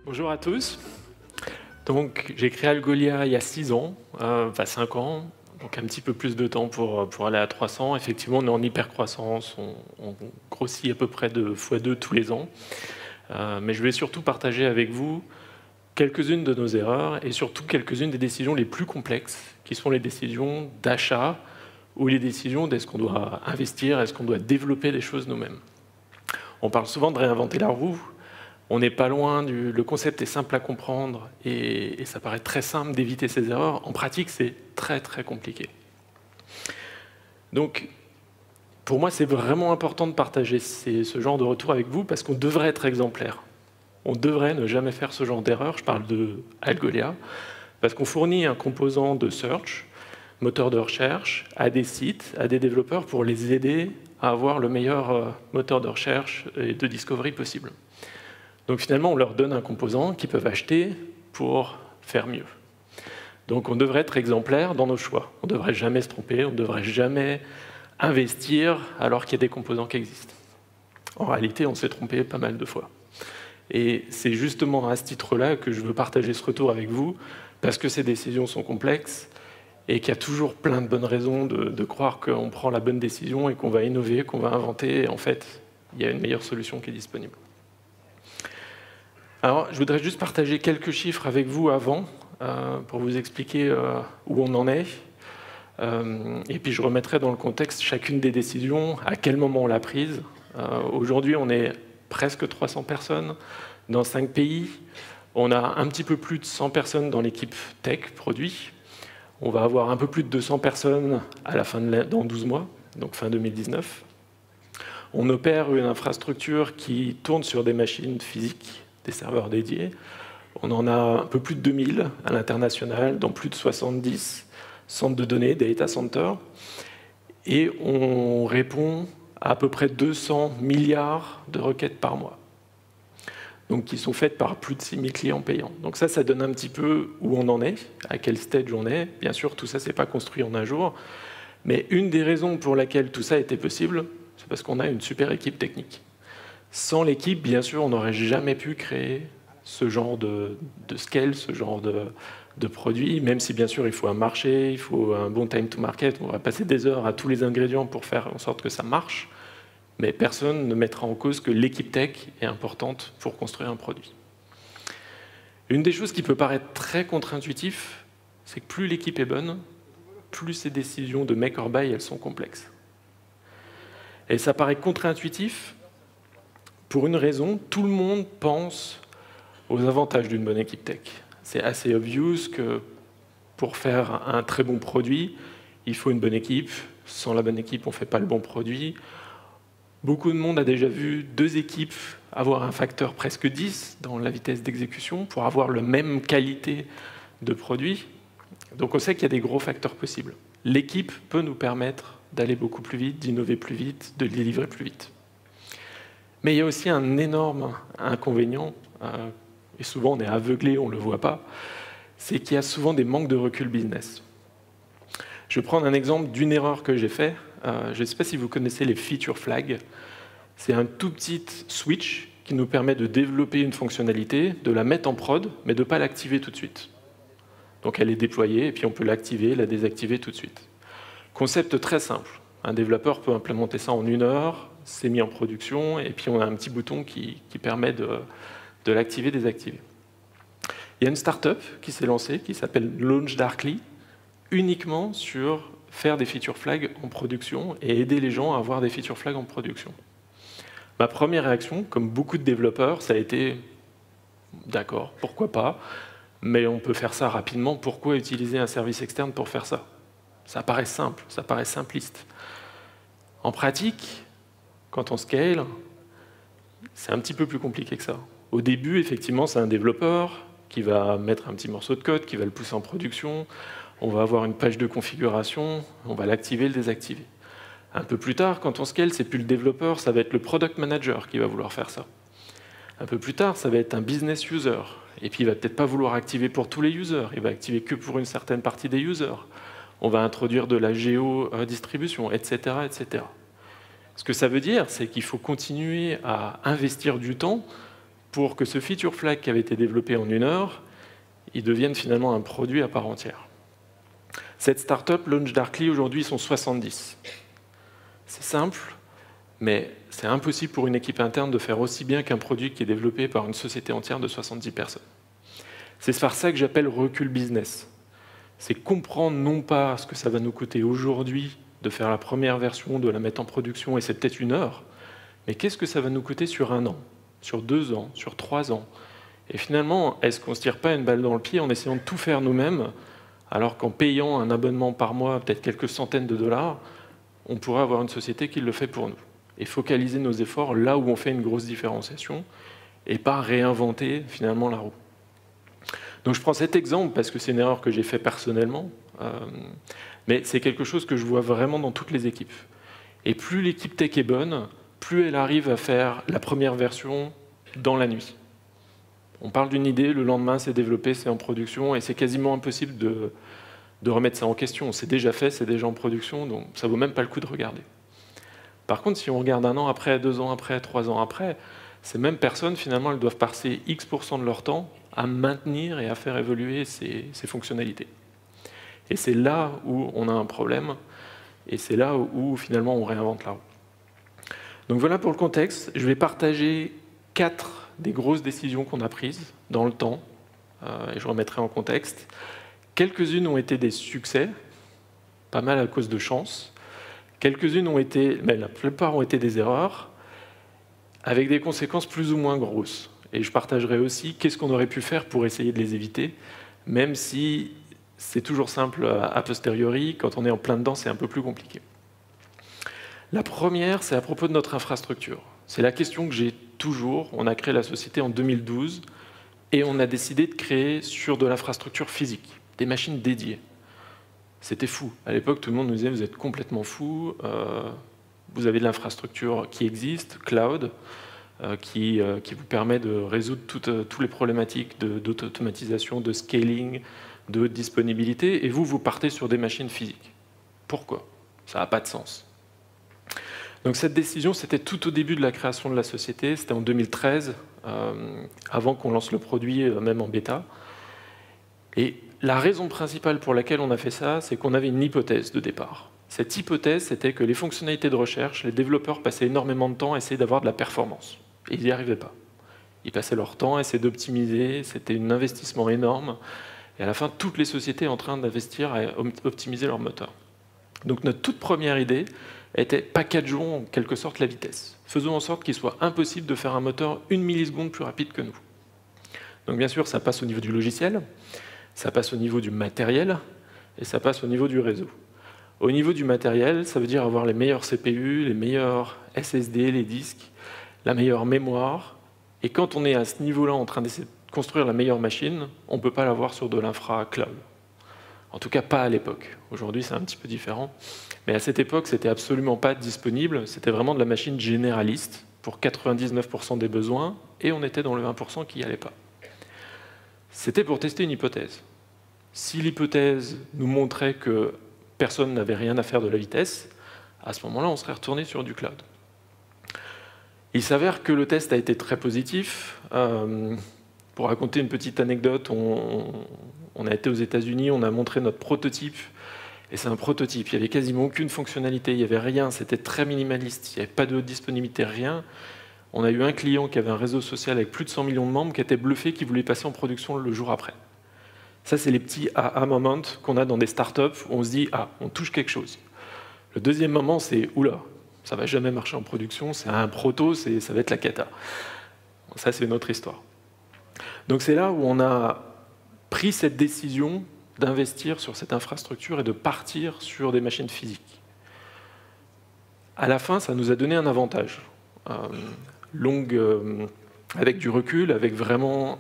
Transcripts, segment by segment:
Bonjour à tous. Donc, j'ai créé Algolia il y a 6 ans, enfin 5 ans, donc un petit peu plus de temps pour aller à 300. Effectivement, on est en hyper-croissance, on grossit à peu près de x2 tous les ans. Mais je vais surtout partager avec vous quelques-unes de nos erreurs et surtout quelques-unes des décisions les plus complexes, qui sont les décisions d'achat ou les décisions d'est-ce qu'on doit investir, est-ce qu'on doit développer des choses nous-mêmes. On parle souvent de réinventer la roue. On n'est pas loin le concept est simple à comprendre et ça paraît très simple d'éviter ces erreurs. En pratique, c'est très très compliqué. Donc, pour moi, c'est vraiment important de partager ce genre de retour avec vous parce qu'on devrait être exemplaire. On devrait ne jamais faire ce genre d'erreur. Je parle de Algolia parce qu'on fournit un composant de search, moteur de recherche, à des sites, à des développeurs pour les aider à avoir le meilleur moteur de recherche et de discovery possible. Donc finalement, on leur donne un composant qu'ils peuvent acheter pour faire mieux. Donc on devrait être exemplaire dans nos choix. On ne devrait jamais se tromper, on ne devrait jamais investir alors qu'il y a des composants qui existent. En réalité, on s'est trompé pas mal de fois. Et c'est justement à ce titre-là que je veux partager ce retour avec vous, parce que ces décisions sont complexes et qu'il y a toujours plein de bonnes raisons de croire qu'on prend la bonne décision et qu'on va innover, qu'on va inventer, et en fait, il y a une meilleure solution qui est disponible. Alors, je voudrais juste partager quelques chiffres avec vous avant, pour vous expliquer où on en est. Et puis je remettrai dans le contexte chacune des décisions, à quel moment on l'a prise. Aujourd'hui, on est presque 300 personnes dans 5 pays. On a un petit peu plus de 100 personnes dans l'équipe tech, produit. On va avoir un peu plus de 200 personnes à la fin dans 12 mois, donc fin 2019. On opère une infrastructure qui tourne sur des machines physiques, des serveurs dédiés. On en a un peu plus de 2000 à l'international, dans plus de 70 centres de données, data centers. Et on répond à peu près 200 milliards de requêtes par mois. Donc qui sont faites par plus de 6000 clients payants. Donc ça donne un petit peu où on en est, à quel stage on est. Bien sûr, tout ça, c'est pas construit en un jour. Mais une des raisons pour laquelle tout ça était possible, c'est parce qu'on a une super équipe technique. Sans l'équipe, bien sûr, on n'aurait jamais pu créer ce genre de scale, ce genre de produit, même si bien sûr il faut un marché, il faut un bon time to market, on va passer des heures à tous les ingrédients pour faire en sorte que ça marche, mais personne ne mettra en cause que l'équipe tech est importante pour construire un produit. Une des choses qui peut paraître très contre-intuitive, c'est que plus l'équipe est bonne, plus ces décisions de make or buy, elles sont complexes. Et ça paraît contre-intuitif pour une raison, tout le monde pense aux avantages d'une bonne équipe tech. C'est assez obvious que pour faire un très bon produit, il faut une bonne équipe. Sans la bonne équipe, on ne fait pas le bon produit. Beaucoup de monde a déjà vu 2 équipes avoir un facteur presque 10 dans la vitesse d'exécution pour avoir la même qualité de produit. Donc on sait qu'il y a des gros facteurs possibles. L'équipe peut nous permettre d'aller beaucoup plus vite, d'innover plus vite, de délivrer plus vite. Mais il y a aussi un énorme inconvénient, et souvent on est aveuglé, on ne le voit pas, c'est qu'il y a souvent des manques de recul business. Je vais prendre un exemple d'une erreur que j'ai faite. Je ne sais pas si vous connaissez les feature flags. C'est un tout petit switch qui nous permet de développer une fonctionnalité, de la mettre en prod, mais de ne pas l'activer tout de suite. Donc elle est déployée, et puis on peut l'activer, la désactiver tout de suite. Concept très simple. Un développeur peut implémenter ça en 1 heure, c'est mis en production, et puis on a un petit bouton qui permet de l'activer, désactiver. Il y a une start-up qui s'est lancée, qui s'appelle LaunchDarkly, uniquement sur faire des feature flags en production et aider les gens à avoir des feature flags en production. Ma première réaction, comme beaucoup de développeurs, ça a été « d'accord, pourquoi pas, mais on peut faire ça rapidement, pourquoi utiliser un service externe pour faire ça ?» Ça paraît simple, ça paraît simpliste. En pratique, quand on scale, c'est un petit peu plus compliqué que ça. Au début, effectivement, c'est un développeur qui va mettre un petit morceau de code, qui va le pousser en production. On va avoir une page de configuration, on va l'activer, le désactiver. Un peu plus tard, quand on scale, c'est plus le développeur, ça va être le product manager qui va vouloir faire ça. Un peu plus tard, ça va être un business user. Et puis, il va peut-être pas vouloir activer pour tous les users, il va activer que pour une certaine partie des users. On va introduire de la géodistribution, etc., etc. Ce que ça veut dire, c'est qu'il faut continuer à investir du temps pour que ce feature flag qui avait été développé en 1 heure, il devienne finalement un produit à part entière. Cette startup, LaunchDarkly, aujourd'hui, ils sont 70. C'est simple, mais c'est impossible pour une équipe interne de faire aussi bien qu'un produit qui est développé par une société entière de 70 personnes. C'est faire ça que j'appelle recul business. C'est comprendre non pas ce que ça va nous coûter aujourd'hui de faire la première version, de la mettre en production, et c'est peut-être 1 heure, mais qu'est-ce que ça va nous coûter sur 1 an, sur 2 ans, sur 3 ans? Et finalement, est-ce qu'on ne se tire pas une balle dans le pied en essayant de tout faire nous-mêmes, alors qu'en payant un abonnement par mois, peut-être quelques centaines de dollars, on pourrait avoir une société qui le fait pour nous? Et focaliser nos efforts là où on fait une grosse différenciation, et pas réinventer finalement la roue. Donc je prends cet exemple parce que c'est une erreur que j'ai fait personnellement, mais c'est quelque chose que je vois vraiment dans toutes les équipes. Et plus l'équipe tech est bonne, plus elle arrive à faire la première version dans la nuit. On parle d'une idée, le lendemain c'est développé, c'est en production, et c'est quasiment impossible de remettre ça en question. C'est déjà fait, c'est déjà en production, donc ça vaut même pas le coup de regarder. Par contre, si on regarde 1 an après, 2 ans après, 3 ans après, ces mêmes personnes, finalement, elles doivent passer X% de leur temps à maintenir et à faire évoluer ces fonctionnalités. Et c'est là où on a un problème, et c'est là où finalement on réinvente la roue. Donc voilà pour le contexte. Je vais partager 4 des grosses décisions qu'on a prises dans le temps, et je remettrai en contexte. Quelques-unes ont été des succès, pas mal à cause de chance. Quelques-unes ont été, mais la plupart ont été des erreurs, avec des conséquences plus ou moins grosses. Et je partagerai aussi qu'est-ce qu'on aurait pu faire pour essayer de les éviter, même si c'est toujours simple a posteriori, quand on est en plein dedans, c'est un peu plus compliqué. La première, c'est à propos de notre infrastructure. C'est la question que j'ai toujours. On a créé la société en 2012 et on a décidé de créer sur de l'infrastructure physique, des machines dédiées. C'était fou. À l'époque, tout le monde nous disait « vous êtes complètement fou, vous avez de l'infrastructure qui existe, cloud, qui vous permet de résoudre toutes les problématiques d'automatisation, de scaling, de disponibilité, et vous partez sur des machines physiques. Pourquoi? Ça n'a pas de sens. » Donc cette décision, c'était tout au début de la création de la société, c'était en 2013, avant qu'on lance le produit, même en bêta. Et la raison principale pour laquelle on a fait ça, c'est qu'on avait une hypothèse de départ. Cette hypothèse, c'était que les fonctionnalités de recherche, les développeurs passaient énormément de temps à essayer d'avoir de la performance. Et ils n'y arrivaient pas. Ils passaient leur temps à essayer d'optimiser, c'était un investissement énorme. Et à la fin, toutes les sociétés en train d'investir à optimiser leur moteur. Donc notre toute première idée était packageons en quelque sorte la vitesse. Faisons en sorte qu'il soit impossible de faire un moteur 1 milliseconde plus rapide que nous. Donc bien sûr, ça passe au niveau du logiciel, ça passe au niveau du matériel, et ça passe au niveau du réseau. Au niveau du matériel, ça veut dire avoir les meilleurs CPU, les meilleurs SSD, les disques, la meilleure mémoire. Et quand on est à ce niveau-là en train d'essayer de construire la meilleure machine, on ne peut pas l'avoir sur de l'infra cloud. En tout cas, pas à l'époque. Aujourd'hui, c'est un petit peu différent. Mais à cette époque, c'était absolument pas disponible. C'était vraiment de la machine généraliste pour 99% des besoins, et on était dans le 1% qui n'y allait pas. C'était pour tester une hypothèse. Si l'hypothèse nous montrait que personne n'avait rien à faire de la vitesse, à ce moment-là, on serait retourné sur du cloud. Il s'avère que le test a été très positif. Pour raconter une petite anecdote, on a été aux États-Unis, on a montré notre prototype, et c'est un prototype. Il n'y avait quasiment aucune fonctionnalité, il n'y avait rien, c'était très minimaliste, il n'y avait pas de disponibilité, rien. On a eu un client qui avait un réseau social avec plus de 100 millions de membres qui était bluffé, qui voulait passer en production le jour après. Ça, c'est les petits aha moments qu'on a dans des startups où on se dit « ah, on touche quelque chose ». Le deuxième moment, c'est « oula, ça ne va jamais marcher en production, c'est un proto, ça va être la cata ». Ça, c'est une autre histoire. Donc c'est là où on a pris cette décision d'investir sur cette infrastructure et de partir sur des machines physiques. À la fin, ça nous a donné un avantage. Avec du recul, avec vraiment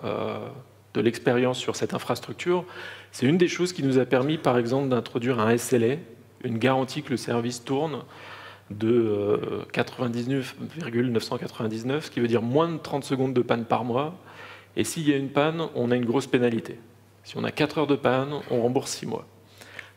de l'expérience sur cette infrastructure, c'est une des choses qui nous a permis, par exemple, d'introduire un SLA, une garantie que le service tourne de 99,999, ce qui veut dire moins de 30 secondes de panne par mois. Et s'il y a une panne, on a une grosse pénalité. Si on a 4 heures de panne, on rembourse 6 mois.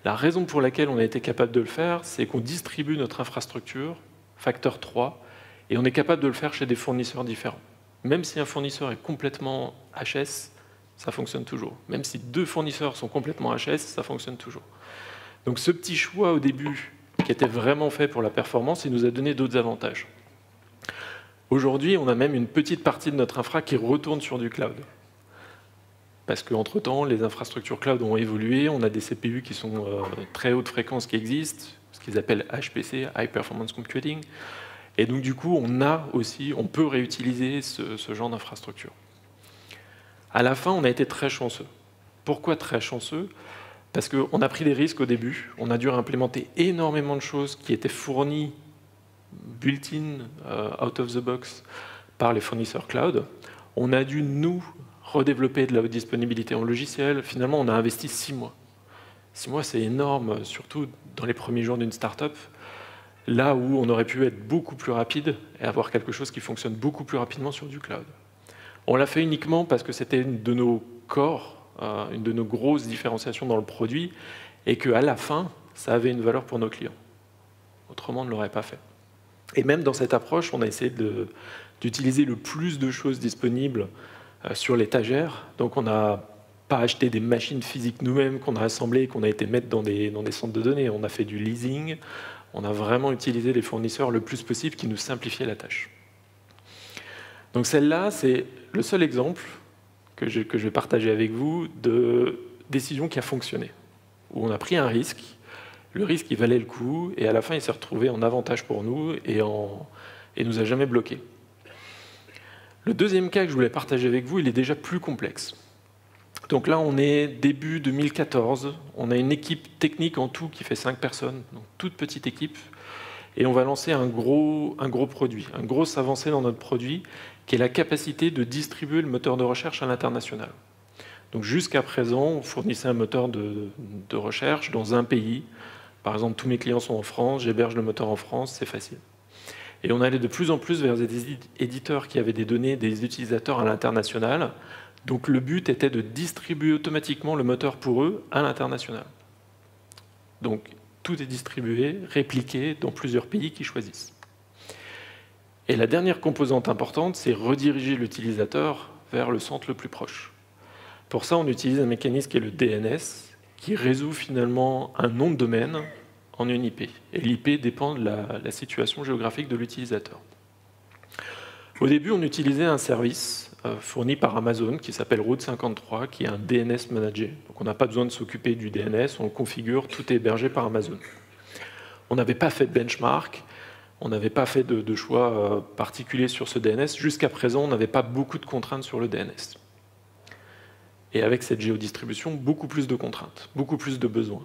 La raison pour laquelle on a été capable de le faire, c'est qu'on distribue notre infrastructure, facteur 3, et on est capable de le faire chez des fournisseurs différents. même si un fournisseur est complètement HS, ça fonctionne toujours. Même si 2 fournisseurs sont complètement HS, ça fonctionne toujours. Donc ce petit choix au début, qui était vraiment fait pour la performance, il nous a donné d'autres avantages. Aujourd'hui, on a même une petite partie de notre infra qui retourne sur du cloud. Parce qu'entre-temps, les infrastructures cloud ont évolué, on a des CPU qui sont très haute fréquence qui existent, ce qu'ils appellent HPC, High Performance Computing. Et donc du coup, on peut réutiliser ce genre d'infrastructure. À la fin, on a été très chanceux. Pourquoi très chanceux? Parce qu'on a pris des risques au début, on a dû implémenter énormément de choses qui étaient fournies built-in, out of the box, par les fournisseurs cloud. On a dû, nous, redévelopper de la haute disponibilité en logiciel. Finalement, on a investi 6 mois. 6 mois, c'est énorme, surtout dans les premiers jours d'une startup, là où on aurait pu être beaucoup plus rapide et avoir quelque chose qui fonctionne beaucoup plus rapidement sur du cloud. On l'a fait uniquement parce que c'était une de nos corps, une de nos grosses différenciations dans le produit, et qu'à la fin, ça avait une valeur pour nos clients. Autrement, on ne l'aurait pas fait. Et même dans cette approche, on a essayé d'utiliser le plus de choses disponibles sur l'étagère. Donc on n'a pas acheté des machines physiques nous-mêmes qu'on a assemblées et qu'on a été mettre dans des centres de données. On a fait du leasing. On a vraiment utilisé les fournisseurs le plus possible qui nous simplifiaient la tâche. Donc celle-là, c'est le seul exemple que je vais partager avec vous de décision qui a fonctionné, où on a pris un risque. Le risque, il valait le coup, et à la fin, il s'est retrouvé en avantage pour nous et nous a jamais bloqué. Le deuxième cas que je voulais partager avec vous, il est déjà plus complexe. Donc là, on est début 2014, on a une équipe technique en tout qui fait 5 personnes, donc toute petite équipe, et on va lancer un gros produit, une grosse avancée dans notre produit, qui est la capacité de distribuer le moteur de recherche à l'international. Donc jusqu'à présent, on fournissait un moteur de recherche dans un pays. Par exemple, tous mes clients sont en France, j'héberge le moteur en France, c'est facile. Et on allait de plus en plus vers des éditeurs qui avaient des données des utilisateurs à l'international. Donc le but était de distribuer automatiquement le moteur pour eux à l'international. Donc tout est distribué, répliqué dans plusieurs pays qui choisissent. Et la dernière composante importante, c'est rediriger l'utilisateur vers le centre le plus proche. Pour ça, on utilise un mécanisme qui est le DNS, qui résout finalement un nom de domaine en une IP. Et l'IP dépend de la situation géographique de l'utilisateur. Au début, on utilisait un service fourni par Amazon qui s'appelle Route 53, qui est un DNS manager. Donc on n'a pas besoin de s'occuper du DNS, on le configure, tout est hébergé par Amazon. On n'avait pas fait de benchmark, on n'avait pas fait de choix particulier sur ce DNS. Jusqu'à présent, on n'avait pas beaucoup de contraintes sur le DNS. Et avec cette géodistribution, beaucoup plus de contraintes, beaucoup plus de besoins.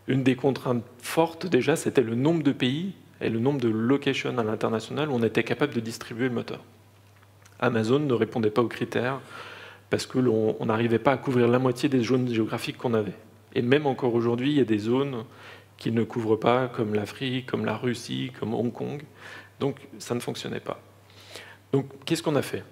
Une des contraintes fortes, déjà, c'était le nombre de pays et le nombre de locations à l'international où on était capable de distribuer le moteur. Amazon ne répondait pas aux critères parce qu'on n'arrivait pas à couvrir la moitié des zones géographiques qu'on avait. Et même encore aujourd'hui, il y a des zones qu'ils ne couvrent pas, comme l'Afrique, comme la Russie, comme Hong Kong. Donc ça ne fonctionnait pas. Donc qu'est-ce qu'on a fait?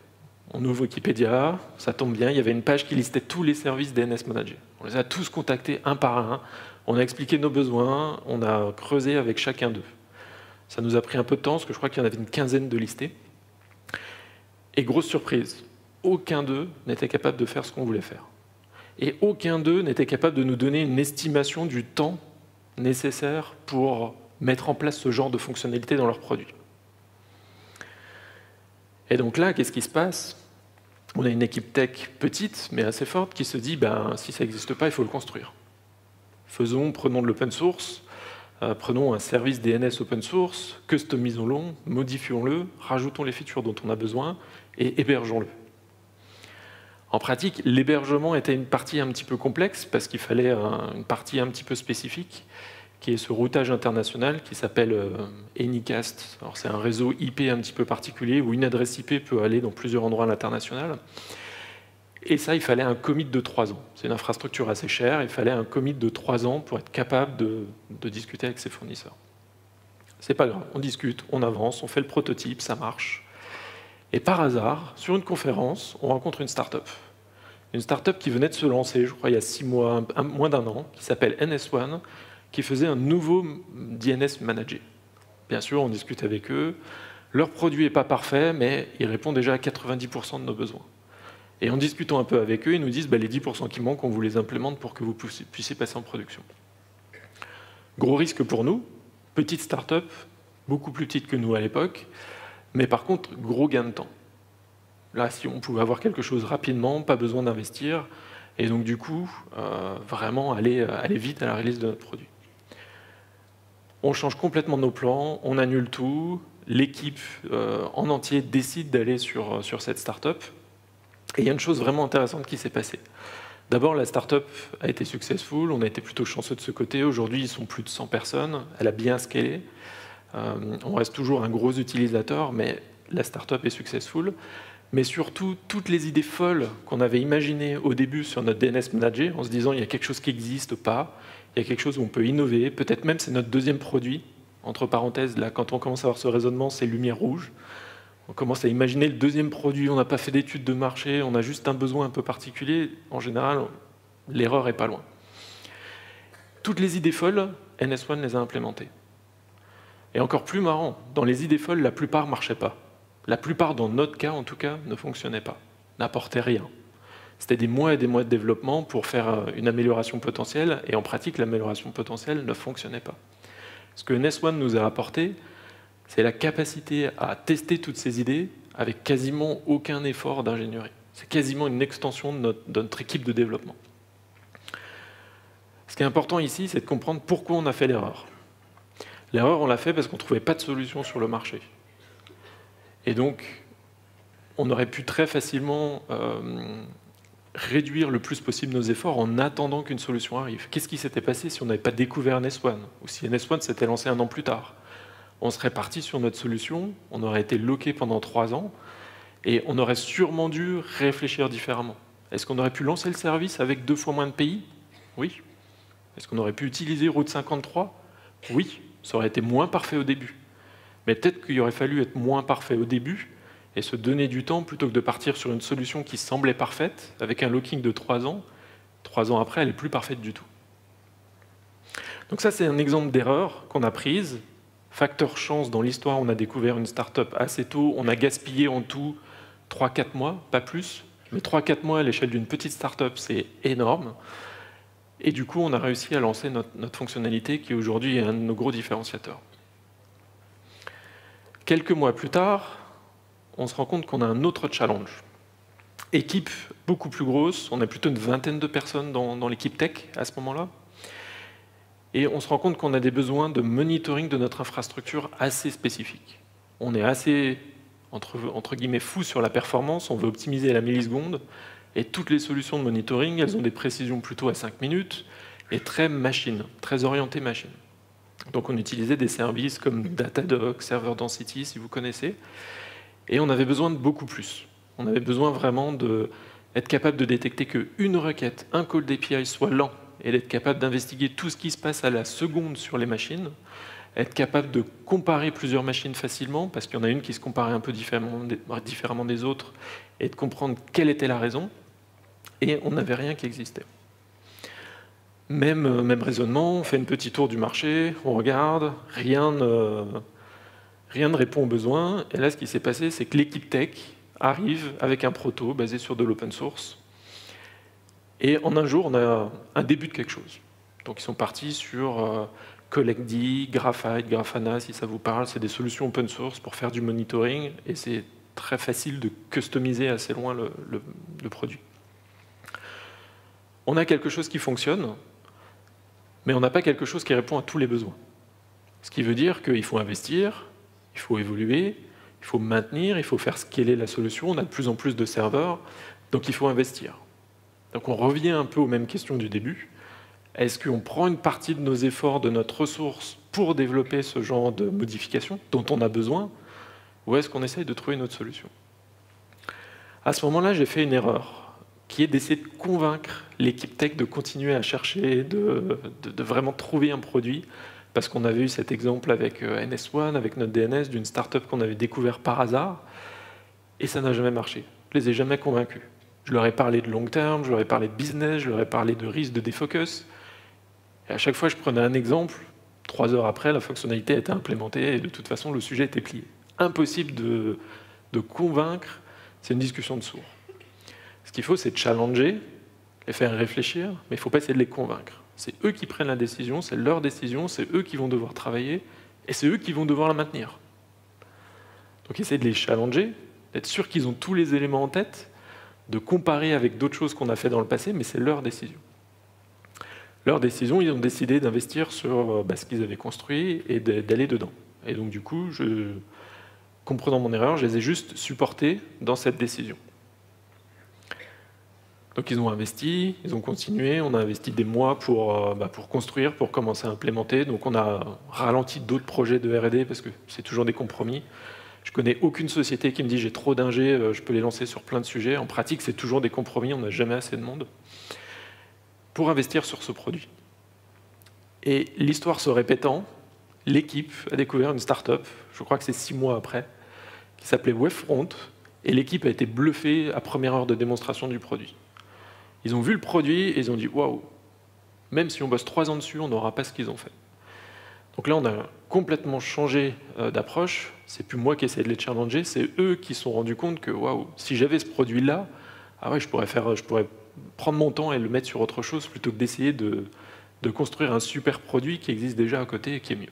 On ouvre Wikipédia, ça tombe bien, il y avait une page qui listait tous les services DNS Manager. On les a tous contactés un par un, on a expliqué nos besoins, on a creusé avec chacun d'eux. Ça nous a pris un peu de temps, parce que je crois qu'il y en avait une quinzaine de listés. Et grosse surprise, aucun d'eux n'était capable de faire ce qu'on voulait faire. Et aucun d'eux n'était capable de nous donner une estimation du temps nécessaire pour mettre en place ce genre de fonctionnalité dans leurs produits. Et donc là, qu'est-ce qui se passe? On a une équipe tech petite, mais assez forte, qui se dit, si ça n'existe pas, il faut le construire. Prenons de l'open source, prenons un service DNS open source, customisons-le, modifions-le, rajoutons les features dont on a besoin et hébergeons-le. En pratique, l'hébergement était une partie un petit peu complexe parce qu'il fallait une partie un petit peu spécifique, qui est ce routage international qui s'appelle Anycast. Alors c'est un réseau IP un petit peu particulier où une adresse IP peut aller dans plusieurs endroits à l'international. Et ça, il fallait un commit de 3 ans. C'est une infrastructure assez chère, il fallait un commit de 3 ans pour être capable de discuter avec ses fournisseurs. C'est pas grave, on discute, on avance, on fait le prototype, ça marche. Et par hasard, sur une conférence, on rencontre une start-up. Une start-up qui venait de se lancer, je crois, il y a 6 mois, moins d'1 an, qui s'appelle NS1, qui faisait un nouveau DNS manager. Bien sûr, on discute avec eux. Leur produit n'est pas parfait, mais il répond déjà à 90% de nos besoins. Et en discutant un peu avec eux, ils nous disent les 10% qui manquent, on vous les implémente pour que vous puissiez passer en production. Gros risque pour nous, petite start-up, beaucoup plus petite que nous à l'époque, mais par contre, gros gain de temps. Là, si on pouvait avoir quelque chose rapidement, pas besoin d'investir, et donc du coup, vraiment aller vite à la release de notre produit. On change complètement nos plans, on annule tout, l'équipe en entier décide d'aller sur cette start-up, et il y a une chose vraiment intéressante qui s'est passée. D'abord, la start-up a été successful, on a été plutôt chanceux de ce côté. Aujourd'hui, ils sont plus de 100 personnes, elle a bien scalé. On reste toujours un gros utilisateur, mais la start-up est successful. Mais surtout, toutes les idées folles qu'on avait imaginées au début sur notre DNS Manager, en se disant il y a quelque chose qui n'existe pas, il y a quelque chose où on peut innover, peut-être même c'est notre deuxième produit, entre parenthèses, là, quand on commence à avoir ce raisonnement, c'est lumière rouge. On commence à imaginer le deuxième produit, on n'a pas fait d'études de marché, on a juste un besoin un peu particulier. En général, l'erreur n'est pas loin. Toutes les idées folles, NS1 les a implémentées. Et encore plus marrant, dans les idées folles, la plupart ne marchaient pas. La plupart, dans notre cas en tout cas, ne fonctionnaient pas, n'apportaient rien. C'était des mois et des mois de développement pour faire une amélioration potentielle, et en pratique, l'amélioration potentielle ne fonctionnait pas. Ce que NS1 nous a apporté, c'est la capacité à tester toutes ces idées avec quasiment aucun effort d'ingénierie. C'est quasiment une extension de notre équipe de développement. Ce qui est important ici, c'est de comprendre pourquoi on a fait l'erreur. L'erreur, on l'a fait parce qu'on ne trouvait pas de solution sur le marché. Et donc, on aurait pu très facilement réduire le plus possible nos efforts en attendant qu'une solution arrive. Qu'est-ce qui s'était passé si on n'avait pas découvert NS1 ou si NS1 s'était lancé un an plus tard? On serait parti sur notre solution, on aurait été loqué pendant 3 ans, et on aurait sûrement dû réfléchir différemment. Est-ce qu'on aurait pu lancer le service avec 2 fois moins de pays? Oui. Est-ce qu'on aurait pu utiliser Route 53? Oui. Ça aurait été moins parfait au début. Mais peut-être qu'il aurait fallu être moins parfait au début et se donner du temps plutôt que de partir sur une solution qui semblait parfaite, avec un locking de 3 ans. 3 ans après, elle n'est plus parfaite du tout. Donc ça, c'est un exemple d'erreur qu'on a prise. Facteur chance, dans l'histoire, on a découvert une start-up assez tôt. On a gaspillé en tout 3-4 mois, pas plus. Mais 3-4 mois à l'échelle d'une petite start-up, c'est énorme. Et du coup, on a réussi à lancer notre fonctionnalité qui aujourd'hui est un de nos gros différenciateurs. Quelques mois plus tard, on se rend compte qu'on a un autre challenge. Équipe beaucoup plus grosse, on a plutôt une vingtaine de personnes dans l'équipe tech à ce moment-là. Et on se rend compte qu'on a des besoins de monitoring de notre infrastructure assez spécifiques. On est assez, entre guillemets, fou sur la performance, on veut optimiser à la milliseconde, et toutes les solutions de monitoring, elles ont des précisions plutôt à 5 minutes, et très machine, très orientées machine. Donc on utilisait des services comme Datadog, Server Density, si vous connaissez, et on avait besoin de beaucoup plus. On avait besoin vraiment d'être capable de détecter qu'une requête, un call d'API soit lent, et d'être capable d'investiguer tout ce qui se passe à la seconde sur les machines, être capable de comparer plusieurs machines facilement, parce qu'il y en a une qui se comparait un peu différemment des autres, et de comprendre quelle était la raison, et on n'avait rien qui existait. Même raisonnement, on fait un petit tour du marché, on regarde, rien ne répond aux besoins, et là ce qui s'est passé, c'est que l'équipe tech arrive avec un proto basé sur de l'open source, et en un jour, on a un début de quelque chose. Donc ils sont partis sur CollectD, Graphite, Grafana, si ça vous parle. C'est des solutions open source pour faire du monitoring, et c'est très facile de customiser assez loin le produit. On a quelque chose qui fonctionne, mais on n'a pas quelque chose qui répond à tous les besoins. Ce qui veut dire qu'il faut investir, il faut évoluer, il faut maintenir, il faut faire scaler la solution. On a de plus en plus de serveurs, donc il faut investir. Donc on revient un peu aux mêmes questions du début. Est-ce qu'on prend une partie de nos efforts, de notre ressource pour développer ce genre de modifications dont on a besoin, ou est-ce qu'on essaye de trouver une autre solution? À ce moment-là, j'ai fait une erreur, qui est d'essayer de convaincre l'équipe tech de continuer à chercher, de vraiment trouver un produit, parce qu'on avait eu cet exemple avec NS1, avec notre DNS, d'une startup qu'on avait découvert par hasard, et ça n'a jamais marché. Je les ai jamais convaincus. Je leur ai parlé de long terme, je leur ai parlé de business, je leur ai parlé de risque de défocus. Et à chaque fois, je prenais un exemple. 3 heures après, la fonctionnalité était implémentée et de toute façon, le sujet était plié. impossible de convaincre, c'est une discussion de sourds. Ce qu'il faut, c'est challenger, les faire réfléchir, mais il ne faut pas essayer de les convaincre. C'est eux qui prennent la décision, c'est leur décision, c'est eux qui vont devoir travailler, et c'est eux qui vont devoir la maintenir. Donc essayez de les challenger, d'être sûr qu'ils ont tous les éléments en tête, de comparer avec d'autres choses qu'on a fait dans le passé, mais c'est leur décision. Leur décision, ils ont décidé d'investir sur ce qu'ils avaient construit et d'aller dedans. Et donc du coup, comprenant mon erreur, je les ai juste supportés dans cette décision. Donc ils ont investi, ils ont continué, on a investi des mois pour construire, pour commencer à implémenter. Donc on a ralenti d'autres projets de R&D parce que c'est toujours des compromis. Je connais aucune société qui me dit j'ai trop d'ingé, je peux les lancer sur plein de sujets. En pratique, c'est toujours des compromis, on n'a jamais assez de monde pour investir sur ce produit. Et l'histoire se répétant, l'équipe a découvert une start-up, je crois que c'est 6 mois après, qui s'appelait Wavefront, et l'équipe a été bluffée à première heure de démonstration du produit. Ils ont vu le produit et ils ont dit « Waouh, même si on bosse 3 ans dessus, on n'aura pas ce qu'ils ont fait ». Donc là, on a complètement changé d'approche. C'est plus moi qui essaie de les challenger, c'est eux qui se sont rendus compte que waouh, si j'avais ce produit-là, ah ouais, je pourrais prendre mon temps et le mettre sur autre chose plutôt que d'essayer de construire un super produit qui existe déjà à côté et qui est mieux.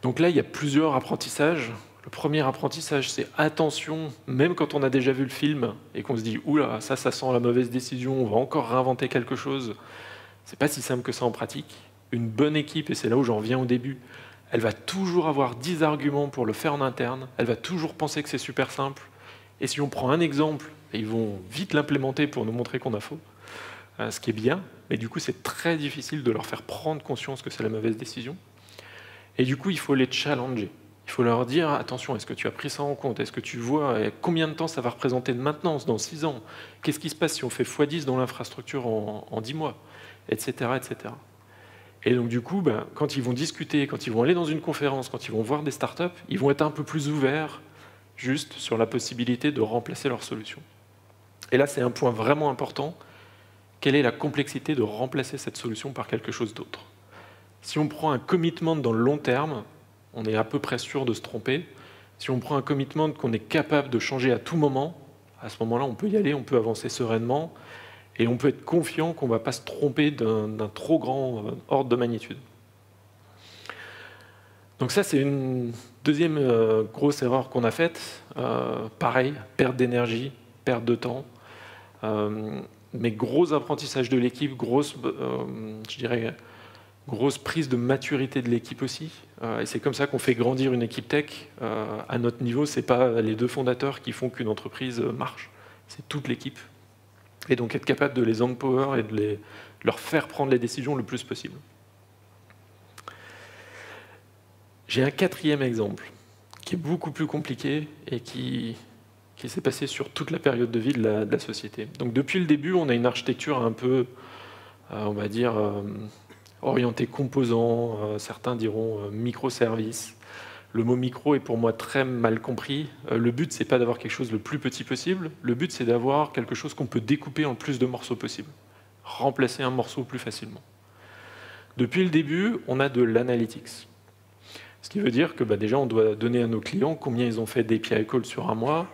Donc là, il y a plusieurs apprentissages. Le premier apprentissage, c'est attention, même quand on a déjà vu le film et qu'on se dit « Oula, ça sent la mauvaise décision, on va encore réinventer quelque chose », c'est pas si simple que ça en pratique. Une bonne équipe, et c'est là où j'en reviens au début, elle va toujours avoir 10 arguments pour le faire en interne, elle va toujours penser que c'est super simple, et si on prend un exemple, ils vont vite l'implémenter pour nous montrer qu'on a faux, ce qui est bien, mais du coup c'est très difficile de leur faire prendre conscience que c'est la mauvaise décision. Et du coup, il faut les challenger. Il faut leur dire, attention, est-ce que tu as pris ça en compte? Est-ce que tu vois combien de temps ça va représenter de maintenance dans 6 ans? Qu'est-ce qui se passe si on fait x10 dans l'infrastructure en 10 mois? Etc. etc. Et donc du coup, quand ils vont discuter, quand ils vont aller dans une conférence, quand ils vont voir des startups, ils vont être un peu plus ouverts juste sur la possibilité de remplacer leur solution. Et là, c'est un point vraiment important. Quelle est la complexité de remplacer cette solution par quelque chose d'autre? Si on prend un commitment dans le long terme, on est à peu près sûr de se tromper. Si on prend un commitment qu'on est capable de changer à tout moment, à ce moment-là, on peut y aller, on peut avancer sereinement, et on peut être confiant qu'on ne va pas se tromper d'un trop grand ordre de magnitude. Donc ça, c'est une deuxième grosse erreur qu'on a faite. Pareil, perte d'énergie, perte de temps, mais gros apprentissage de l'équipe, grosse prise de maturité de l'équipe aussi. Et c'est comme ça qu'on fait grandir une équipe tech. À notre niveau, ce n'est pas les 2 fondateurs qui font qu'une entreprise marche, c'est toute l'équipe. Et donc être capable de les empower et de leur faire prendre les décisions le plus possible. J'ai un 4e exemple qui est beaucoup plus compliqué et qui s'est passé sur toute la période de vie de la société. Donc depuis le début, on a une architecture un peu, on va dire, orientée composants, certains diront microservices. Le mot micro est pour moi très mal compris. Le but, c'est pas d'avoir quelque chose le plus petit possible. Le but, c'est d'avoir quelque chose qu'on peut découper en plus de morceaux possibles. Remplacer un morceau plus facilement. Depuis le début, on a de l'analytics. Ce qui veut dire que déjà, on doit donner à nos clients combien ils ont fait d'API calls sur un mois.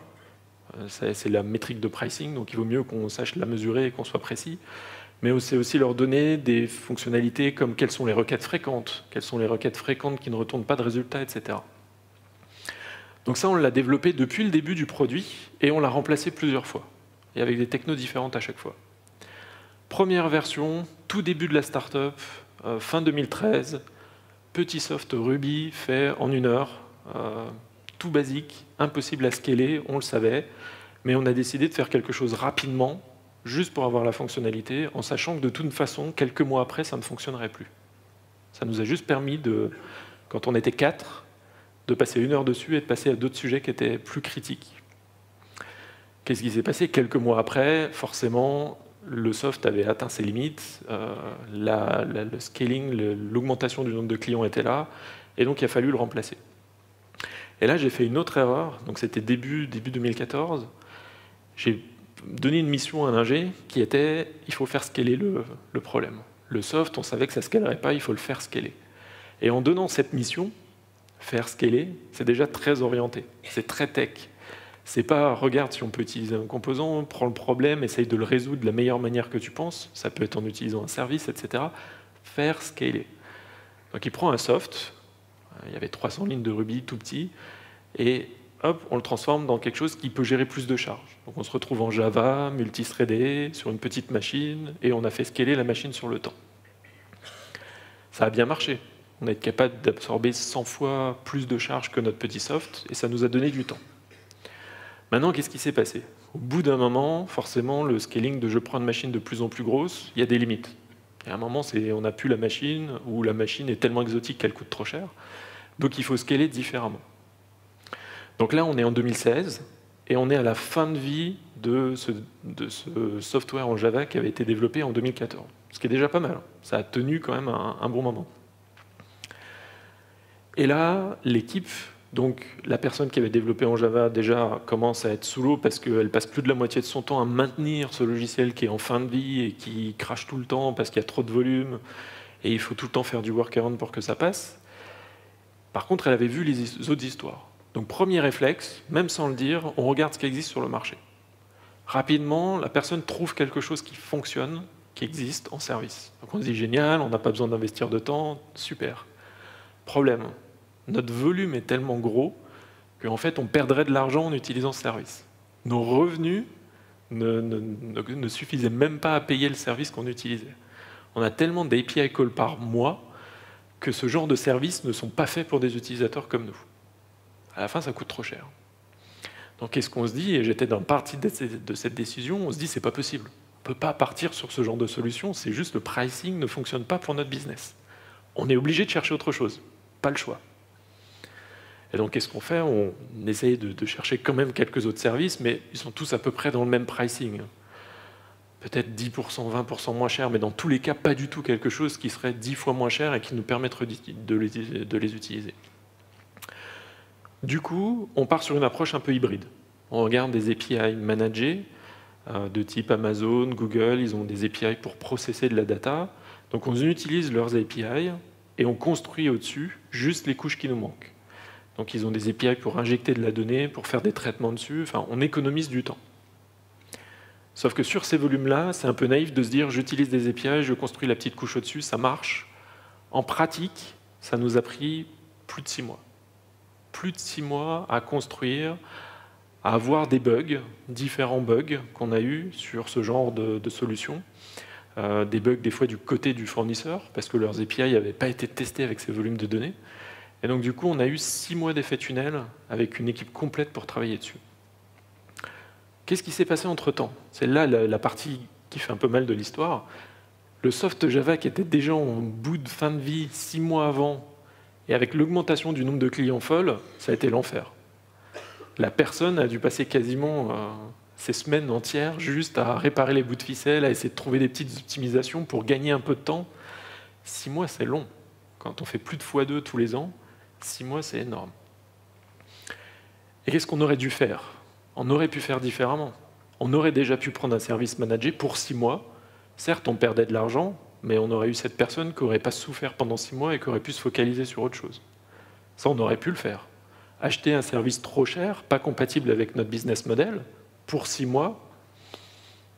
C'est la métrique de pricing, donc il vaut mieux qu'on sache la mesurer et qu'on soit précis. Mais c'est aussi leur donner des fonctionnalités comme quelles sont les requêtes fréquentes qui ne retournent pas de résultats, etc. Donc ça, on l'a développé depuis le début du produit et on l'a remplacé plusieurs fois, et avec des technos différentes à chaque fois. Première version, tout début de la startup, fin 2013, petit soft Ruby fait en 1 heure, tout basique, impossible à scaler, on le savait, mais on a décidé de faire quelque chose rapidement, juste pour avoir la fonctionnalité, en sachant que de toute façon, quelques mois après, ça ne fonctionnerait plus. Ça nous a juste permis, quand on était 4, de passer 1 heure dessus et de passer à d'autres sujets qui étaient plus critiques. Qu'est-ce qui s'est passé? Quelques mois après, forcément, le soft avait atteint ses limites, le scaling, l'augmentation du nombre de clients était là, et donc il a fallu le remplacer. Et là, j'ai fait une autre erreur, donc c'était début 2014, j'ai donné une mission à un ingé qui était il faut faire scaler le problème. Le soft, on savait que ça ne scalerait pas, il faut le faire scaler. Et en donnant cette mission, Faire scaler, c'est déjà très orienté, c'est très tech. C'est pas, regarde si on peut utiliser un composant, prends le problème, essaye de le résoudre de la meilleure manière que tu penses, ça peut être en utilisant un service, etc. Faire scaler. Donc il prend un soft, il y avait 300 lignes de Ruby, tout petit, et hop, on le transforme dans quelque chose qui peut gérer plus de charges. Donc on se retrouve en Java, multithreadé, sur une petite machine, et on a fait scaler la machine sur le temps. Ça a bien marché. On a été capable d'absorber 100 fois plus de charges que notre petit soft, et ça nous a donné du temps. Maintenant, qu'est-ce qui s'est passé? Au bout d'un moment, forcément, le scaling de je prends une machine de plus en plus grosse, il y a des limites. Et à un moment, on n'a plus la machine, ou la machine est tellement exotique qu'elle coûte trop cher. Donc il faut scaler différemment. Donc là, on est en 2016, et on est à la fin de vie de ce software en Java qui avait été développé en 2014. Ce qui est déjà pas mal. Ça a tenu quand même un bon moment. Et là, l'équipe, donc la personne qui avait développé en Java, déjà commence à être sous l'eau parce qu'elle passe plus de la moitié de son temps à maintenir ce logiciel qui est en fin de vie et qui crache tout le temps parce qu'il y a trop de volume et il faut tout le temps faire du workaround pour que ça passe. Par contre, elle avait vu les autres histoires. Donc premier réflexe, même sans le dire, on regarde ce qui existe sur le marché. Rapidement, la personne trouve quelque chose qui fonctionne, qui existe en service. Donc on se dit génial, on n'a pas besoin d'investir de temps, super. Problème, notre volume est tellement gros qu'en fait on perdrait de l'argent en utilisant ce service. Nos revenus ne suffisaient même pas à payer le service qu'on utilisait. On a tellement d'API calls par mois que ce genre de services ne sont pas faits pour des utilisateurs comme nous. À la fin, ça coûte trop cher. Donc qu'est-ce qu'on se dit? Et j'étais dans partie de cette décision, on se dit c'est pas possible. On ne peut pas partir sur ce genre de solution, c'est juste le pricing ne fonctionne pas pour notre business. On est obligé de chercher autre chose, pas le choix. Et donc qu'est-ce qu'on fait? On essaye de chercher quand même quelques autres services, mais ils sont tous à peu près dans le même pricing. Peut-être 10%, 20% moins cher, mais dans tous les cas, pas du tout quelque chose qui serait 10 fois moins cher et qui nous permettrait de les utiliser. Du coup, on part sur une approche un peu hybride. On regarde des API managés, de type Amazon, Google, ils ont des API pour processer de la data. Donc on utilise leurs API et on construit au-dessus juste les couches qui nous manquent. Donc ils ont des API pour injecter de la donnée, pour faire des traitements dessus, enfin on économise du temps. Sauf que sur ces volumes-là, c'est un peu naïf de se dire j'utilise des API, je construis la petite couche au-dessus, ça marche. En pratique, ça nous a pris plus de 6 mois. Plus de 6 mois à construire, à avoir des bugs, différents bugs qu'on a eus sur ce genre de solutions. Des bugs des fois du côté du fournisseur, parce que leurs API n'avaient pas été testés avec ces volumes de données. Et donc du coup, on a eu 6 mois d'effet tunnel avec une équipe complète pour travailler dessus. Qu'est-ce qui s'est passé entre-temps? C'est là la partie qui fait un peu mal de l'histoire. Le soft Java qui était déjà en bout de fin de vie 6 mois avant, et avec l'augmentation du nombre de clients folles, ça a été l'enfer. La personne a dû passer quasiment ces semaines entières juste à réparer les bouts de ficelle, à essayer de trouver des petites optimisations pour gagner un peu de temps. 6 mois, c'est long. Quand on fait plus de x2 tous les ans, 6 mois, c'est énorme. Et qu'est-ce qu'on aurait dû faire? On aurait pu faire différemment. On aurait déjà pu prendre un service managé pour 6 mois. Certes, on perdait de l'argent, mais on aurait eu cette personne qui n'aurait pas souffert pendant 6 mois et qui aurait pu se focaliser sur autre chose. Ça, on aurait pu le faire. Acheter un service trop cher, pas compatible avec notre business model, pour 6 mois,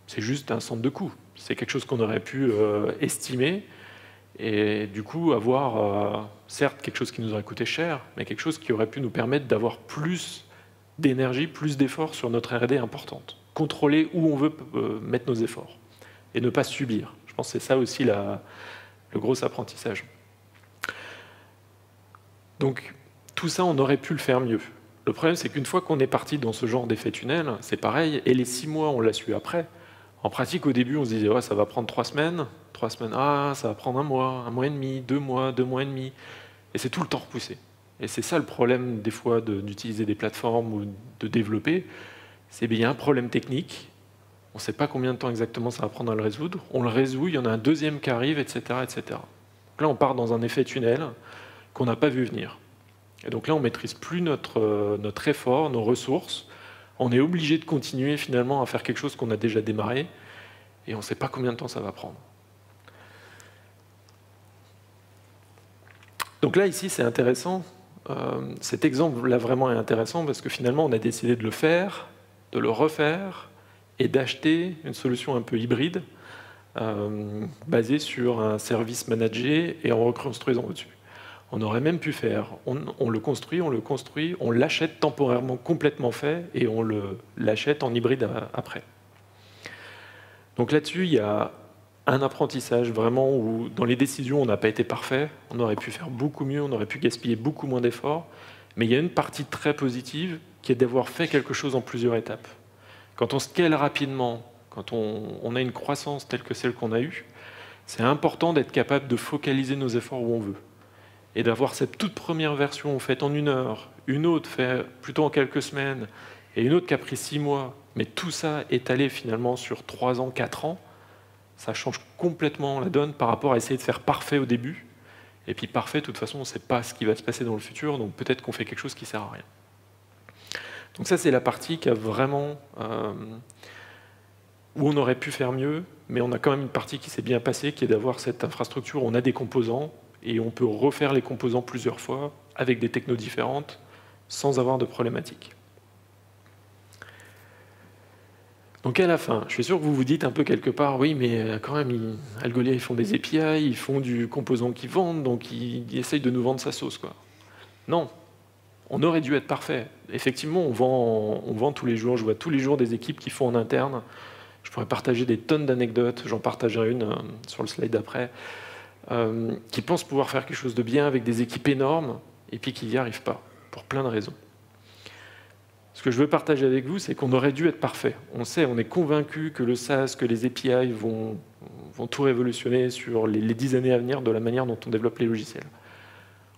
c'est juste un centre de coût. C'est quelque chose qu'on aurait pu estimer et du coup avoir, certes, quelque chose qui nous aurait coûté cher, mais quelque chose qui aurait pu nous permettre d'avoir plus d'énergie, plus d'efforts sur notre R&D importante. Contrôler où on veut mettre nos efforts et ne pas subir. Je pense que c'est ça aussi le gros apprentissage. Donc, tout ça, on aurait pu le faire mieux. Le problème, c'est qu'une fois qu'on est parti dans ce genre d'effet tunnel, c'est pareil, et les 6 mois, on l'a su après. En pratique, au début, on se disait, ouais, ça va prendre 3 semaines, ah, ça va prendre un mois et demi, 2 mois et demi, et c'est tout le temps repoussé. Et c'est ça le problème, des fois, d'utiliser des plateformes ou de développer, c'est qu'il y a un problème technique, on ne sait pas combien de temps exactement ça va prendre à le résoudre, on le résout, il y en a un deuxième qui arrive, etc., etc. Donc là, on part dans un effet tunnel qu'on n'a pas vu venir. Et donc là, on ne maîtrise plus notre effort, nos ressources. On est obligé de continuer finalement à faire quelque chose qu'on a déjà démarré et on ne sait pas combien de temps ça va prendre. Donc là, ici, c'est intéressant. cet exemple-là vraiment est intéressant parce que finalement, on a décidé de le faire, de le refaire et d'acheter une solution un peu hybride basée sur un service managé et en reconstruisant au-dessus. On aurait même pu faire, on le construit, on l'achète temporairement complètement fait et on l'achète en hybride après. Donc là-dessus, il y a un apprentissage vraiment où dans les décisions, on n'a pas été parfait, on aurait pu faire beaucoup mieux, on aurait pu gaspiller beaucoup moins d'efforts, mais il y a une partie très positive qui est d'avoir fait quelque chose en plusieurs étapes. Quand on scale rapidement, quand on a une croissance telle que celle qu'on a eue, c'est important d'être capable de focaliser nos efforts où on veut. Et d'avoir cette toute première version faite en 1 heure, une autre faite plutôt en quelques semaines, et une autre qui a pris 6 mois, mais tout ça étalé finalement sur 3 ans, 4 ans, ça change complètement la donne par rapport à essayer de faire parfait au début. Et puis parfait, de toute façon, on ne sait pas ce qui va se passer dans le futur, donc peut-être qu'on fait quelque chose qui ne sert à rien. Donc ça, c'est la partie qui a vraiment... où on aurait pu faire mieux, mais on a quand même une partie qui s'est bien passée, qui est d'avoir cette infrastructure où on a des composants, et on peut refaire les composants plusieurs fois, avec des technos différentes, sans avoir de problématiques. Donc à la fin, je suis sûr que vous vous dites un peu quelque part, oui, mais quand même, Algolia, ils font des API, ils font du composant qu'ils vendent, donc ils essayent de nous vendre sa sauce, quoi. Non, on aurait dû être parfait. Effectivement, on vend tous les jours, je vois tous les jours des équipes qui font en interne. Je pourrais partager des tonnes d'anecdotes, j'en partagerai une sur le slide d'après, qui pensent pouvoir faire quelque chose de bien avec des équipes énormes, et puis qui n'y arrivent pas, pour plein de raisons. Ce que je veux partager avec vous, c'est qu'on aurait dû être parfait. On sait, on est convaincu que le SaaS, que les API vont tout révolutionner sur les 10 années à venir de la manière dont on développe les logiciels.